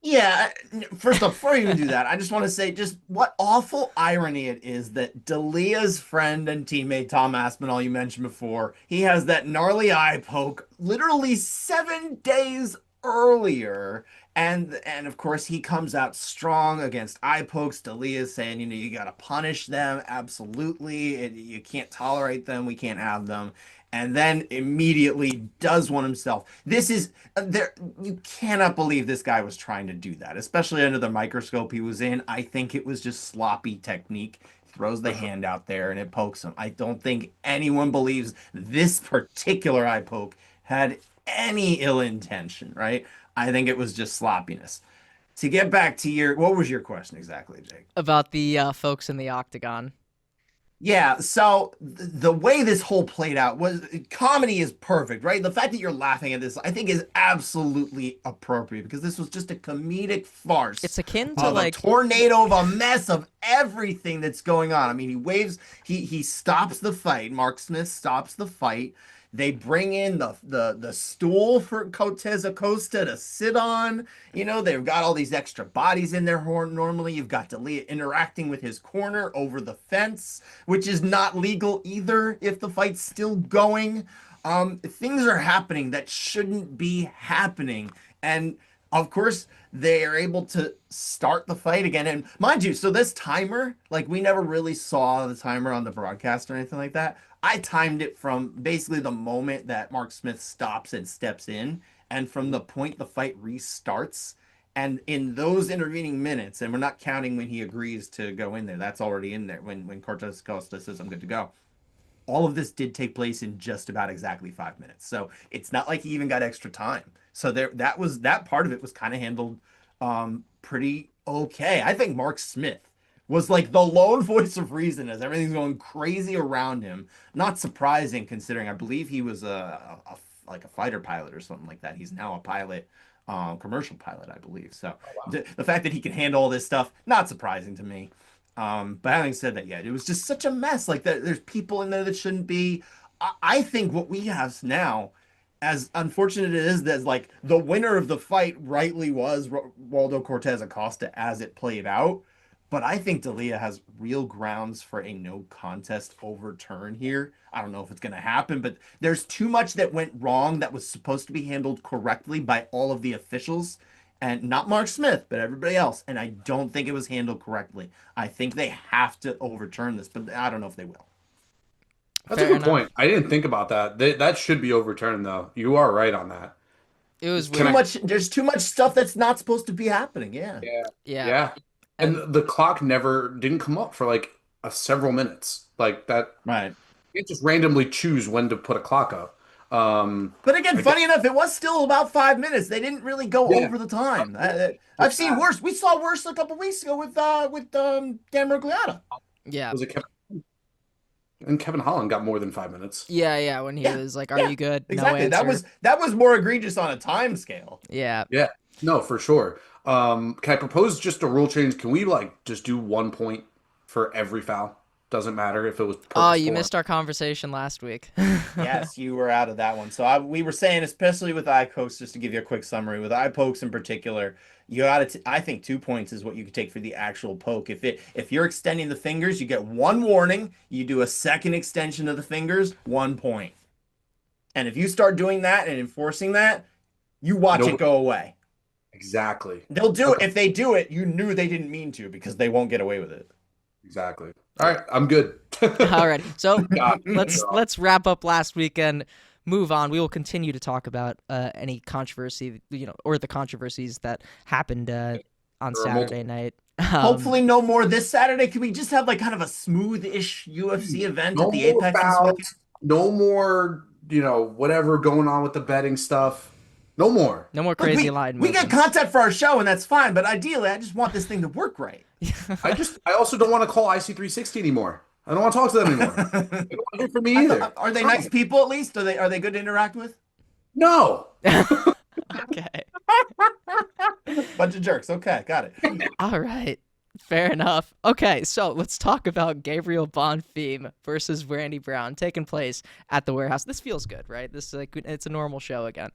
Yeah, first off, before I even do that, I just want to say just what awful irony it is that Delia's friend and teammate Tom Aspinall, you mentioned before, he has that gnarly eye poke literally 7 days earlier. And of course, he comes out strong against eye pokes. Delia's saying, you got to punish them. Absolutely. You can't tolerate them. We can't have them. and then immediately does one himself. This is there. You cannot believe this guy was trying to do that, especially under the microscope he was in. I think it was just sloppy technique. Throws the hand out there and it pokes him. I don't think anyone believes this particular eye poke had any ill intention, right? I think it was just sloppiness. To get back to what was your question exactly, Jake? About the folks in the octagon. Yeah, so the way this whole played out was comedy is perfect, right? The fact that you're laughing at this, I think, is absolutely appropriate because this was just a comedic farce. It's akin to of like a tornado of a mess of everything that's going on. I mean, he waves, he stops the fight. Mark Smith stops the fight. They bring in the stool for Cortez Acosta to sit on. You know, they've got all these extra bodies in there. Normally, you've got D'Elia interacting with his corner over the fence, which is not legal either if the fight's still going. Things are happening that shouldn't be happening. And of course, they are able to start the fight again. And mind you, so this timer, like we never really saw the timer on the broadcast or anything like that. I timed it from basically the moment that Mark Smith stops and steps in, and from the point the fight restarts. And in those intervening minutes, and we're not counting when he agrees to go in there, that's already in there. When Cortez Costa says, I'm good to go. All of this did take place in just about exactly 5 minutes. So it's not like he even got extra time. So that part of it was kind of handled pretty okay. I think Mark Smith was like the lone voice of reason as everything's going crazy around him. Not surprising considering I believe he was like a fighter pilot or something like that. He's now a pilot, commercial pilot, I believe. So the fact that he can handle all this stuff, not surprising to me. But having said that, yeah, it was just such a mess. Like there's people in there that shouldn't be. I think what we have now, as unfortunate it is, that like the winner of the fight rightly was Waldo Cortez Acosta as it played out. But I think D'Elia has real grounds for a no contest overturn here. I don't know if it's going to happen, but there's too much that went wrong that was supposed to be handled correctly by all of the officials. And not Mark Smith, but everybody else. And I don't think it was handled correctly. I think they have to overturn this, but I don't know if they will. That's Fair a good enough. point. I didn't think about that. That should be overturned, though. You are right on that. It was Too weird. much. There's too much stuff that's not supposed to be happening. Yeah. Yeah. Yeah. Yeah. And the clock never didn't come up for like several minutes. Like that. Right. You can't just randomly choose when to put a clock up. But again, funny enough, it was still about 5 minutes. They didn't really go over the time. I've seen worse. We saw worse a couple weeks ago with Dan Mergliata. Yeah. Was it Kevin? And Kevin Holland got more than 5 minutes. Yeah, when he was like, "Are you good?" Exactly. No answer. That was more egregious on a time scale. Yeah. Yeah. No, for sure. Can I propose just a rule change? Can we like just do 1 point for every foul? Doesn't matter if it was. Oh, you missed our conversation last week. Yes, you were out of that one. So we were saying, especially with eye pokes, just to give you a quick summary, with eye pokes in particular, you got to. I think 2 points is what you could take for the actual poke. If you're extending the fingers, you get 1 warning. You do a second extension of the fingers, 1 point. And if you start doing that and enforcing that, you watch it go away. Exactly. They'll do it. If they do it, you knew they didn't mean to because they won't get away with it. Exactly. All right, I'm good. All right, so let's wrap up last week and move on. We will continue to talk about any controversy, or the controversies that happened on Saturday night. Hopefully, no more this Saturday. Can we just have like kind of a smooth-ish UFC event at the Apex this weekend? No more, whatever going on with the betting stuff. No more. No more crazy line movements. We get content for our show, and that's fine. But ideally, I just want this thing to work right. I also don't want to call IC360 anymore. I don't want to talk to them anymore. They don't want to hear from me either. Are they nice people at least? Are they good to interact with? No. Okay. Bunch of jerks. Okay, got it. All right. Fair enough. Okay, so let's talk about Gabriel Bonfim versus Randy Brown taking place at the Warehouse. This feels good, right? This is like it's a normal show again.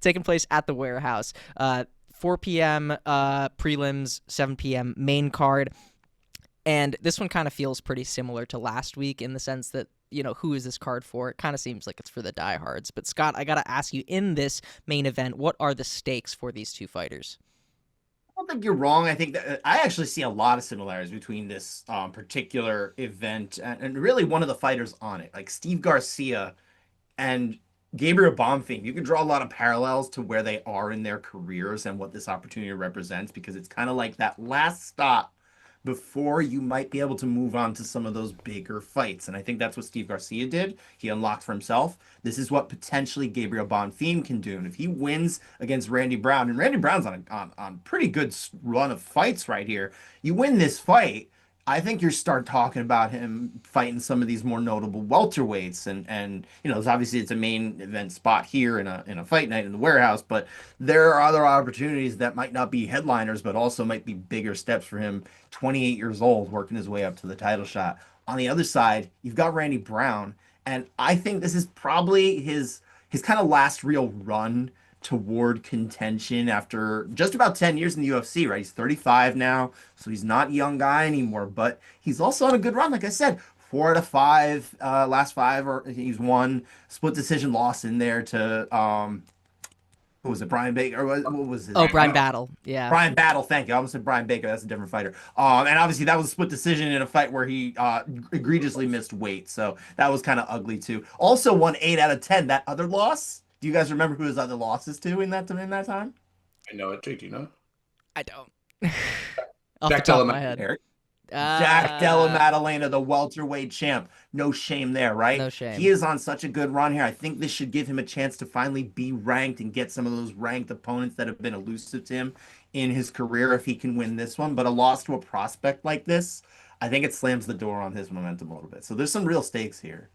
Taking place at the Warehouse. 4 p.m. Prelims, 7 p.m. main card. And this one kind of feels pretty similar to last week in the sense that, who is this card for? It kind of seems like it's for the diehards. But Scott, I got to ask you, in this main event, what are the stakes for these two fighters? don't think you're wrong. I think that I actually see a lot of similarities between this particular event and really one of the fighters on it, like Steve Garcia and Gabriel Bonfim. You can draw a lot of parallels to where they are in their careers and what this opportunity represents because it's kind of like that last stop before you might be able to move on to some of those bigger fights. And I think that's what Steve Garcia did. He unlocked for himself. This is what potentially Gabriel Bonfim can do. And if he wins against Randy Brown, and Randy Brown's on pretty good run of fights right here, you win this fight, I think you start talking about him fighting some of these more notable welterweights, and obviously it's a main event spot here in a fight night in the warehouse, but there are other opportunities that might not be headliners, but also might be bigger steps for him. 28 years old, working his way up to the title shot. On the other side, you've got Randy Brown, and I think this is probably his kind of last real run toward contention after just about 10 years in the UFC, right? He's 35 now, so he's not a young guy anymore, but he's also on a good run. Like I said, 4 out of 5, last 5, or he's won split decision loss in there to, who was it, Brian Baker? Or what was it? Oh, Brian Battle. Yeah. Brian Battle, thank you. I almost said Brian Baker. That's a different fighter. And obviously that was a split decision in a fight where he egregiously missed weight. So that was kind of ugly too. Also won 8 out of 10. That other loss, do you guys remember who his other losses to in that time? I know it. Jake, do you know? I don't. Off Jack the top of Della my head. Eric? Jack Della Maddalena, the welterweight champ. No shame there, right? No shame. He is on such a good run here. I think this should give him a chance to finally be ranked and get some of those ranked opponents that have been elusive to him in his career if he can win this one. But a loss to a prospect like this, I think it slams the door on his momentum a little bit. So there's some real stakes here.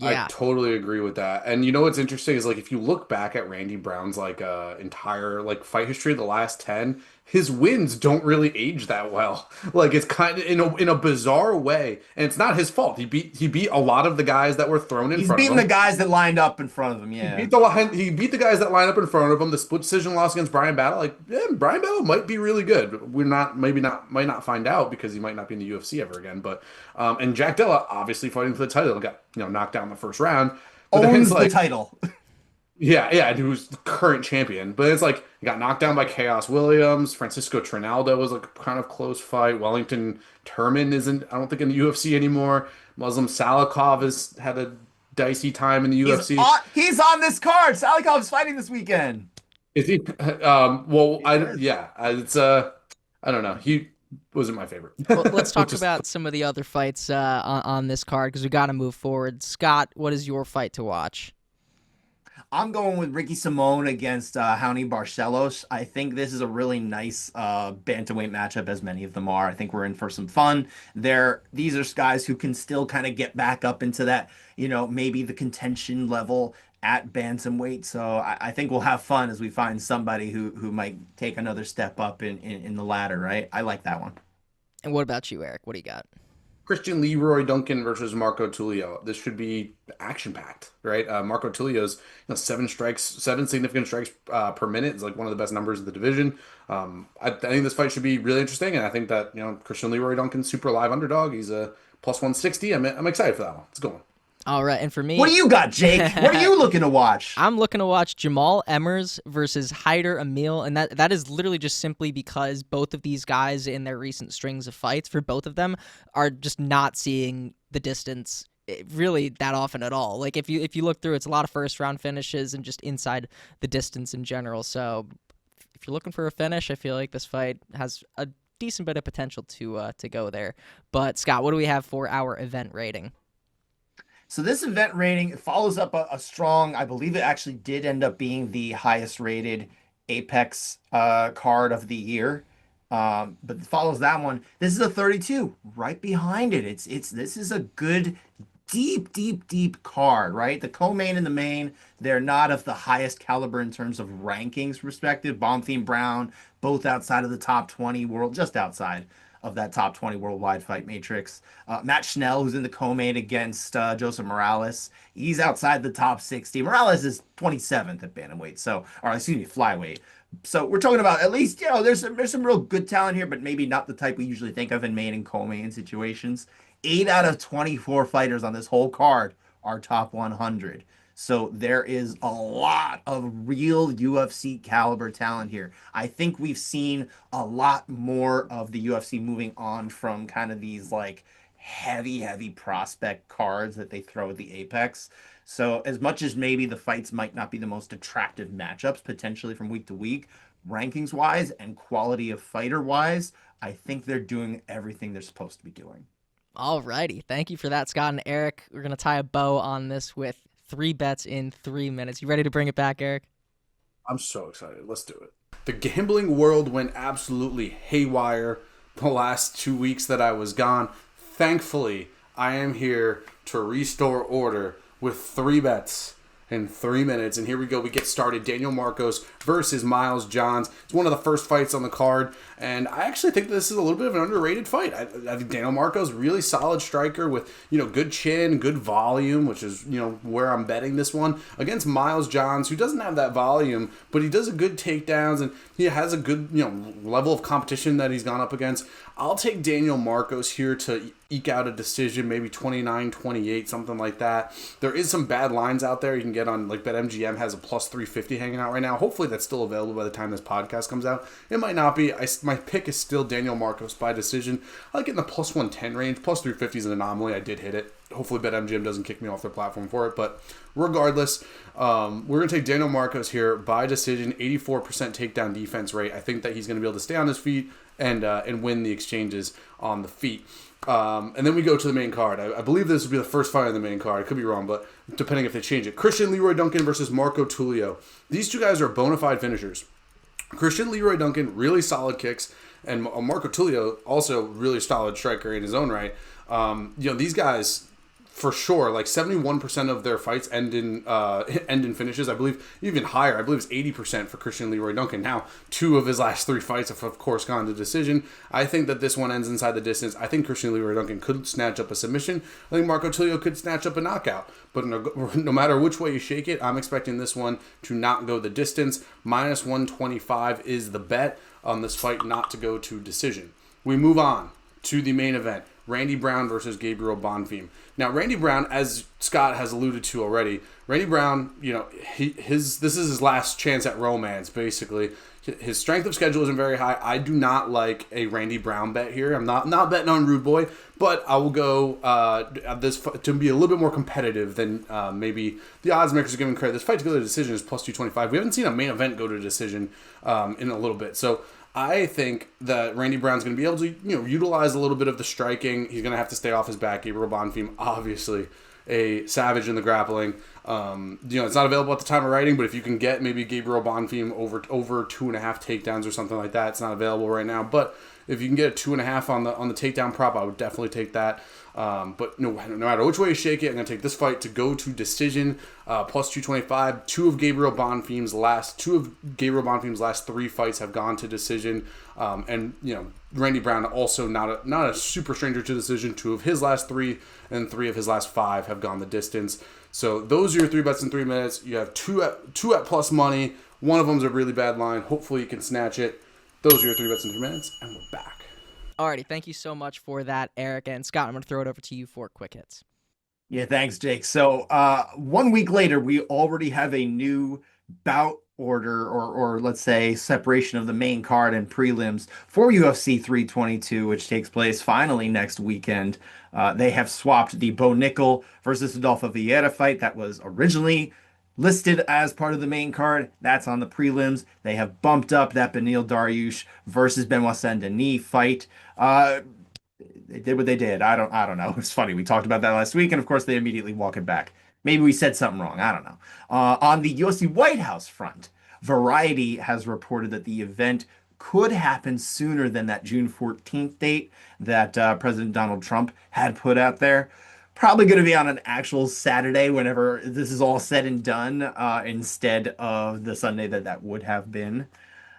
Yeah. I totally agree with that. And you know what's interesting is like if you look back at Randy Brown's like entire like fight history, the last 10, his wins don't really age that well. Like it's kind of in a bizarre way, and it's not his fault. He beat a lot of the guys that were thrown in He's front of him. beating the guys that lined up in front of him. Yeah. He beat the guys that line up in front of him. The split decision loss against Brian Battle, like yeah, Brian Battle might be really good. We're not might not find out because he might not be in the UFC ever again. But and Jack Della obviously fighting for the title got knocked down in the first round. But then Owns it's like, the title. yeah, and who's the current champion. But it's like he got knocked down by Chaos Williams. Francisco Trinaldo was like a kind of close fight. Wellington Turman isn't, I don't think, in the UFC anymore. Muslim Salikov has had a dicey time in the UFC. He's on this card. Salikov's fighting this weekend. Is he? It's I don't know. He wasn't my favorite. Well, let's talk about some of the other fights on this card because we got to move forward. Scott, what is your fight to watch? I'm going with Ricky Simone against Raoni Barcelos. I think this is a really nice bantamweight matchup, as many of them are. I think we're in for some fun. These are guys who can still kind of get back up into that, maybe the contention level at bantamweight. So I think we'll have fun as we find somebody who might take another step up in the ladder, right? I like that one. And what about you, Eric? What do you got? Christian Leroy Duncan versus Marco Tulio. This should be action-packed, right? Marco Tulio's 7 significant strikes per minute is like one of the best numbers in the division. I think this fight should be really interesting, and I think that Christian Leroy Duncan's super live underdog. He's a plus 160. I'm excited for that one. Let's go. All right, and for me, what do you got, Jake? What are you looking to watch? I'm looking to watch Jamal Emmers versus Haider Emil, and that is literally just simply because both of these guys in their recent strings of fights, for both of them, are just not seeing the distance really that often at all. Like if you look through, it's a lot of first round finishes and just inside the distance in general. So if you're looking for a finish, I feel like this fight has a decent bit of potential to go there. But Scott, what do we have for our event rating? So this event rating follows up a strong, I believe it actually did end up being the highest rated Apex card of the year. But it follows that one. This is a 32 right behind it. This is a good deep card, right? The co-main and the main, they're not of the highest caliber in terms of rankings perspective. Bonfim Brown, both outside of the top 20 world, just outside of that top 20 worldwide fight matrix. Matt Schnell, who's in the co-main against Joseph Morales, he's outside the top 60. Morales is 27th at bantamweight, flyweight. So we're talking about at least, there's some real good talent here, but maybe not the type we usually think of in main and co-main situations. 8 out of 24 fighters on this whole card are top 100. So there is a lot of real UFC caliber talent here. I think we've seen a lot more of the UFC moving on from kind of these like heavy prospect cards that they throw at the Apex. So as much as maybe the fights might not be the most attractive matchups potentially from week to week, rankings wise and quality of fighter wise, I think they're doing everything they're supposed to be doing. Alrighty, thank you for that, Scott and Eric. We're gonna tie a bow on this with 3 bets in 3 minutes. You ready to bring it back, Eric? I'm so excited. Let's do it. The gambling world went absolutely haywire the last 2 weeks that I was gone. Thankfully, I am here to restore order with 3 bets in 3 minutes. And here we go. We get started. Daniel Marcos versus Miles Johns. It's one of the first fights on the card. And I actually think this is a little bit of an underrated fight. I think Daniel Marcos, really solid striker with, good chin, good volume, which is, where I'm betting this one. Against Miles Johns, who doesn't have that volume, but he does a good takedowns and he has a good, level of competition that he's gone up against. I'll take Daniel Marcos here to eke out a decision, maybe 29-28, something like that. There is some bad lines out there you can get on, like BetMGM has a plus 350 hanging out right now. Hopefully that's still available by the time this podcast comes out. It might not be. My pick is still Daniel Marcos by decision. I like it in the plus 110 range. Plus 350 is an anomaly. I did hit it. Hopefully BetMGM doesn't kick me off their platform for it. But regardless, we're going to take Daniel Marcos here by decision, 84% takedown defense rate. I think that he's going to be able to stay on his feet and win the exchanges on the feet. And then we go to the main card. I believe this will be the first fight on the main card. I could be wrong, but depending if they change it. Christian Leroy Duncan versus Marco Tulio. These two guys are bona fide finishers. Christian Leroy Duncan, really solid kicks, and Marco Tulio, also really solid striker in his own right. These guys, for sure, like 71% of their fights end in finishes. I believe even higher. I believe it's 80% for Christian Leroy Duncan. Now, 2 of his last 3 fights have, of course, gone to decision. I think that this one ends inside the distance. I think Christian Leroy Duncan could snatch up a submission. I think Marco Tulio could snatch up a knockout. But no matter which way you shake it, I'm expecting this one to not go the distance. Minus 125 is the bet on this fight not to go to decision. We move on to the main event. Randy Brown versus Gabriel Bonfim. Now, Randy Brown, as Scott has alluded to already, Randy Brown, this is his last chance at romance, basically. His strength of schedule isn't very high. I do not like a Randy Brown bet here. I'm not betting on Rude Boy, but I will go this to be a little bit more competitive than maybe the odds makers are giving credit. This fight to go to decision is plus 225. We haven't seen a main event go to decision in a little bit, so I think that Randy Brown's going to be able to, utilize a little bit of the striking. He's going to have to stay off his back. Gabriel Bonfim, obviously a savage in the grappling. It's not available at the time of writing, but if you can get maybe Gabriel Bonfim over 2.5 takedowns or something like that, it's not available right now. But if you can get a 2.5 on the takedown prop, I would definitely take that. But no matter which way you shake it, I'm going to take this fight to go to decision, plus 225. Two of Gabriel Bonfim's last 3 fights have gone to decision. Randy Brown also not a super stranger to decision. 2 of his last 3 and 3 of his last 5 have gone the distance. So those are your 3 bets in 3 minutes. You have two at plus money. One of them's a really bad line. Hopefully you can snatch it. Those are your 3 bets in 3 minutes, and we're back. Alrighty, thank you so much for that, Eric. And Scott, I'm going to throw it over to you for quick hits. Yeah, thanks, Jake. So 1 week later, we already have a new bout order or let's say separation of the main card and prelims for UFC 322, which takes place finally next weekend. They have swapped the Bo Nickel versus Adolfo Vieira fight that was originally listed as part of the main card. That's on the prelims. They have bumped up that Beneil Dariush versus Benoit Saint-Denis fight. They did what they did. I don't know. It's funny. We talked about that last week, and of course they immediately walk it back. Maybe we said something wrong. I don't know. On the UFC White House front, Variety has reported that the event could happen sooner than that June 14th date that President Donald Trump had put out there. Probably going to be on an actual Saturday whenever this is all said and done, instead of the Sunday that would have been.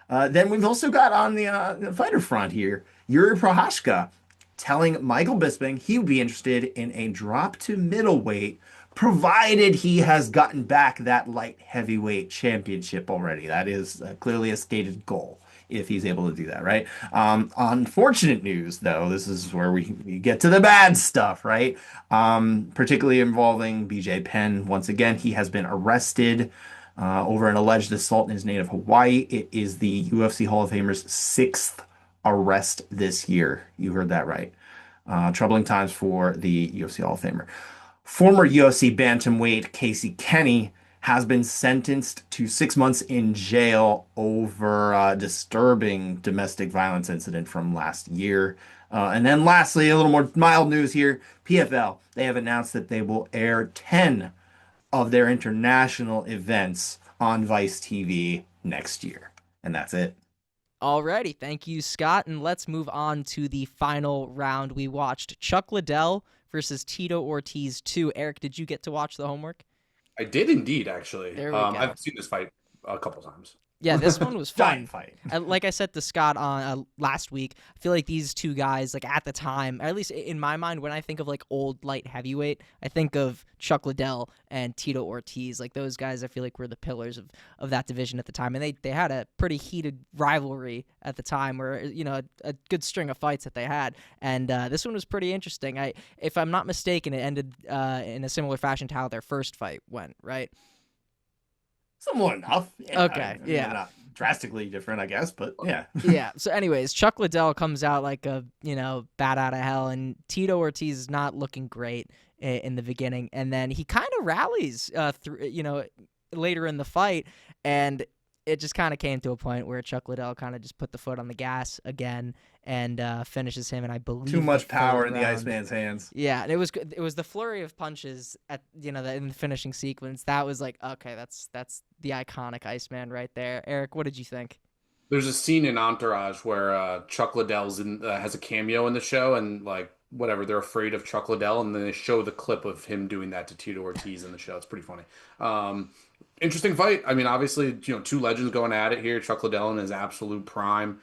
Then we've also got on the fighter front here, Yuri Prohashka telling Michael Bisping he would be interested in a drop to middleweight, provided he has gotten back that light heavyweight championship already. That is clearly a stated goal. if he's able to do that, right? Unfortunate news, though, this is where we get to the bad stuff, right? Particularly involving BJ Penn. Once again, he has been arrested over an alleged assault in his native Hawaii. It is the UFC Hall of Famer's sixth arrest this year. You heard that right. Troubling times for the UFC Hall of Famer. Former UFC bantamweight Casey Kenny has been sentenced to 6 months in jail over a disturbing domestic violence incident from last year. And then lastly, a little more mild news here. PFL, they have announced that they will air 10 of their international events on Vice TV next year. And that's it. Alrighty, thank you, Scott. And let's move on to the final round. We watched Chuck Liddell versus Tito Ortiz 2. Eric, did you get to watch the homework? I did indeed, actually. There we go. I've seen this fight a couple times. Yeah, this one was fun. Giant fight. Like I said to Scott on last week, I feel like these two guys, like at the time, or at least in my mind, when I think of like old light heavyweight, I think of Chuck Liddell and Tito Ortiz. Like those guys, I feel like were the pillars of that division at the time, and they had a pretty heated rivalry at the time, where a good string of fights that they had, and this one was pretty interesting. If I'm not mistaken, it ended in a similar fashion to how their first fight went, right? Similar enough. Yeah, Okay, yeah. Not drastically different, I guess, but yeah. Yeah. So anyways, Chuck Liddell comes out like a, bat out of hell, and Tito Ortiz is not looking great in the beginning. And then he kind of rallies later in the fight, and it just kind of came to a point where Chuck Liddell kind of just put the foot on the gas again and finishes him. And I believe too much power in the round. Iceman's hands. Yeah, and it was the flurry of punches at in the finishing sequence that was like, okay, that's the iconic Iceman right there. Eric, what did you think? There's a scene in Entourage where Chuck Liddell's has a cameo in the show, and like whatever, they're afraid of Chuck Liddell, and then they show the clip of him doing that to Tito Ortiz in the show. It's pretty funny. Interesting fight. I mean, obviously, two legends going at it here. Chuck Liddell in his absolute prime.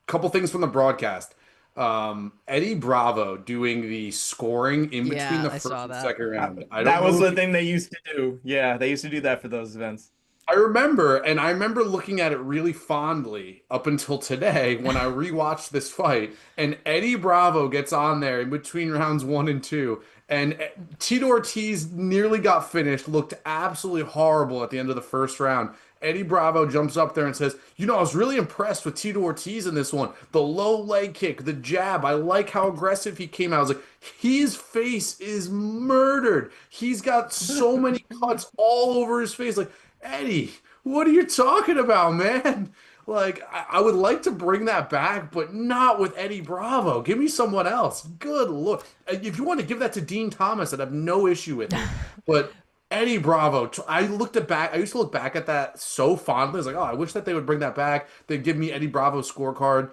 Couple things from the broadcast. Eddie Bravo doing the scoring in between the first and second round. That was the thing they used to do. Yeah, they used to do that for those events. I remember looking at it really fondly up until today when I rewatched this fight, and Eddie Bravo gets on there in between rounds 1 and 2, and Tito Ortiz nearly got finished, looked absolutely horrible at the end of the first round. Eddie Bravo jumps up there and says, I was really impressed with Tito Ortiz in this one. The low leg kick, the jab. I like how aggressive he came out. I was like, his face is murdered. He's got so many cuts all over his face. Like, Eddie, what are you talking about, man? Like, I would like to bring that back, but not with Eddie Bravo. Give me someone else. Good look. If you want to give that to Dean Thomas, I'd have no issue with it. But Eddie Bravo, I used to look back at that so fondly. I was like, oh, I wish that they would bring that back. They'd give me Eddie Bravo's scorecard.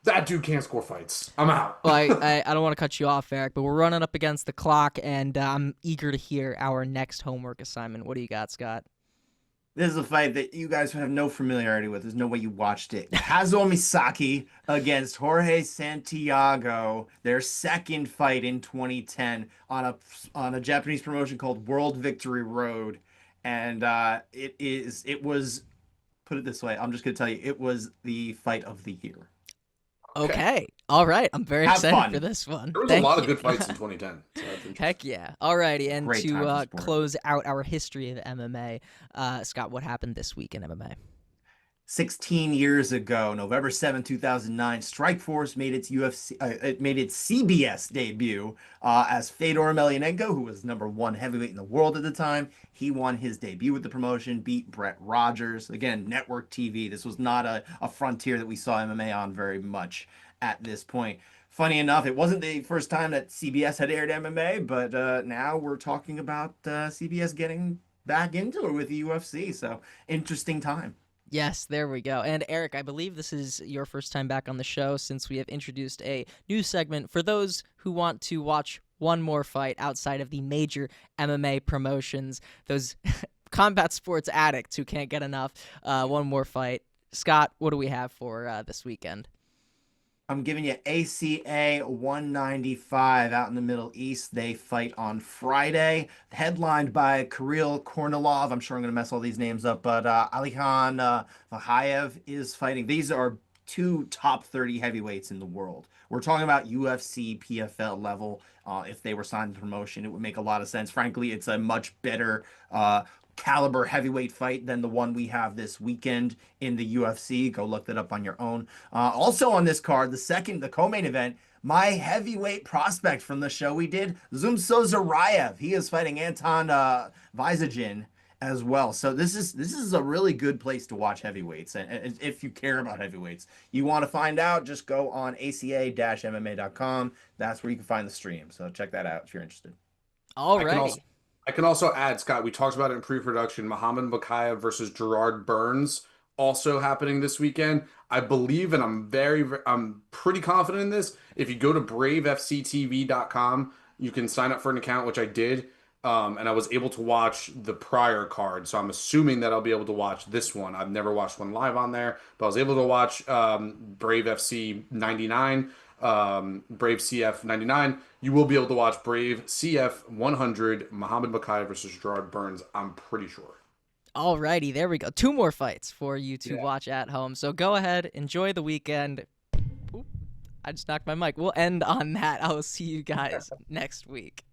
That dude can't score fights. I'm out. Well, I don't want to cut you off, Eric, but we're running up against the clock, and I'm eager to hear our next homework assignment. What do you got, Scott? This is a fight that you guys have no familiarity with. There's no way you watched it. Kazuo Misaki against Jorge Santiago, their second fight in 2010 on a Japanese promotion called World Victory Road. And it was, put it this way, I'm just going to tell you, it was the fight of the year. Okay. All right. I'm very excited for this one. There was a lot of good fights in 2010. So heck yeah. All righty. And Great to close out our history of MMA, Scott, what happened this week in MMA? 16 years ago, November 7, 2009, Strikeforce made its CBS debut as Fedor Emelianenko, who was #1 heavyweight in the world at the time. He won his debut with the promotion, beat Brett Rogers. Again, network TV. This was not a frontier that we saw MMA on very much at this point. Funny enough, it wasn't the first time that CBS had aired MMA, but now we're talking about CBS getting back into it with the UFC. So interesting time. Yes, there we go. And Eric, I believe this is your first time back on the show since we have introduced a new segment for those who want to watch one more fight outside of the major MMA promotions, those combat sports addicts who can't get enough. One more fight. Scott, what do we have for this weekend? I'm giving you ACA 195 out in the Middle East. They fight on Friday, headlined by Kirill Kornilov. I'm sure I'm going to mess all these names up, but Alikhan Vahayev is fighting. These are two top 30 heavyweights in the world. We're talking about UFC PFL level. If they were signed to promotion, it would make a lot of sense. Frankly, it's a much better caliber heavyweight fight than the one we have this weekend in the UFC. Go look that up on your own. Also on this card, the co-main event, my heavyweight prospect from the show we did, Zumso. He is fighting Anton Vizagin as well. So this is a really good place to watch heavyweights. And if you care about heavyweights, you want to find out, just go on aca-mma.com. That's where you can find the stream. So check that out if you're interested. Alrighty. I can also add, Scott, we talked about it in pre-production, Muhammad Mokaev versus Gerard Burns also happening this weekend. I believe, and I'm pretty confident in this. If you go to bravefctv.com, you can sign up for an account, which I did. And I was able to watch the prior card. So I'm assuming that I'll be able to watch this one. I've never watched one live on there, but I was able to watch Brave FC 99. Brave CF 99. You will be able to watch Brave CF 100, Muhammad Mokaev versus Gerard Burns, I'm pretty sure. Alrighty, there we go. 2 more fights for you to Yeah. watch at home. So go ahead, enjoy the weekend. Oop, I just knocked my mic. We'll end on that. I will see you guys next week.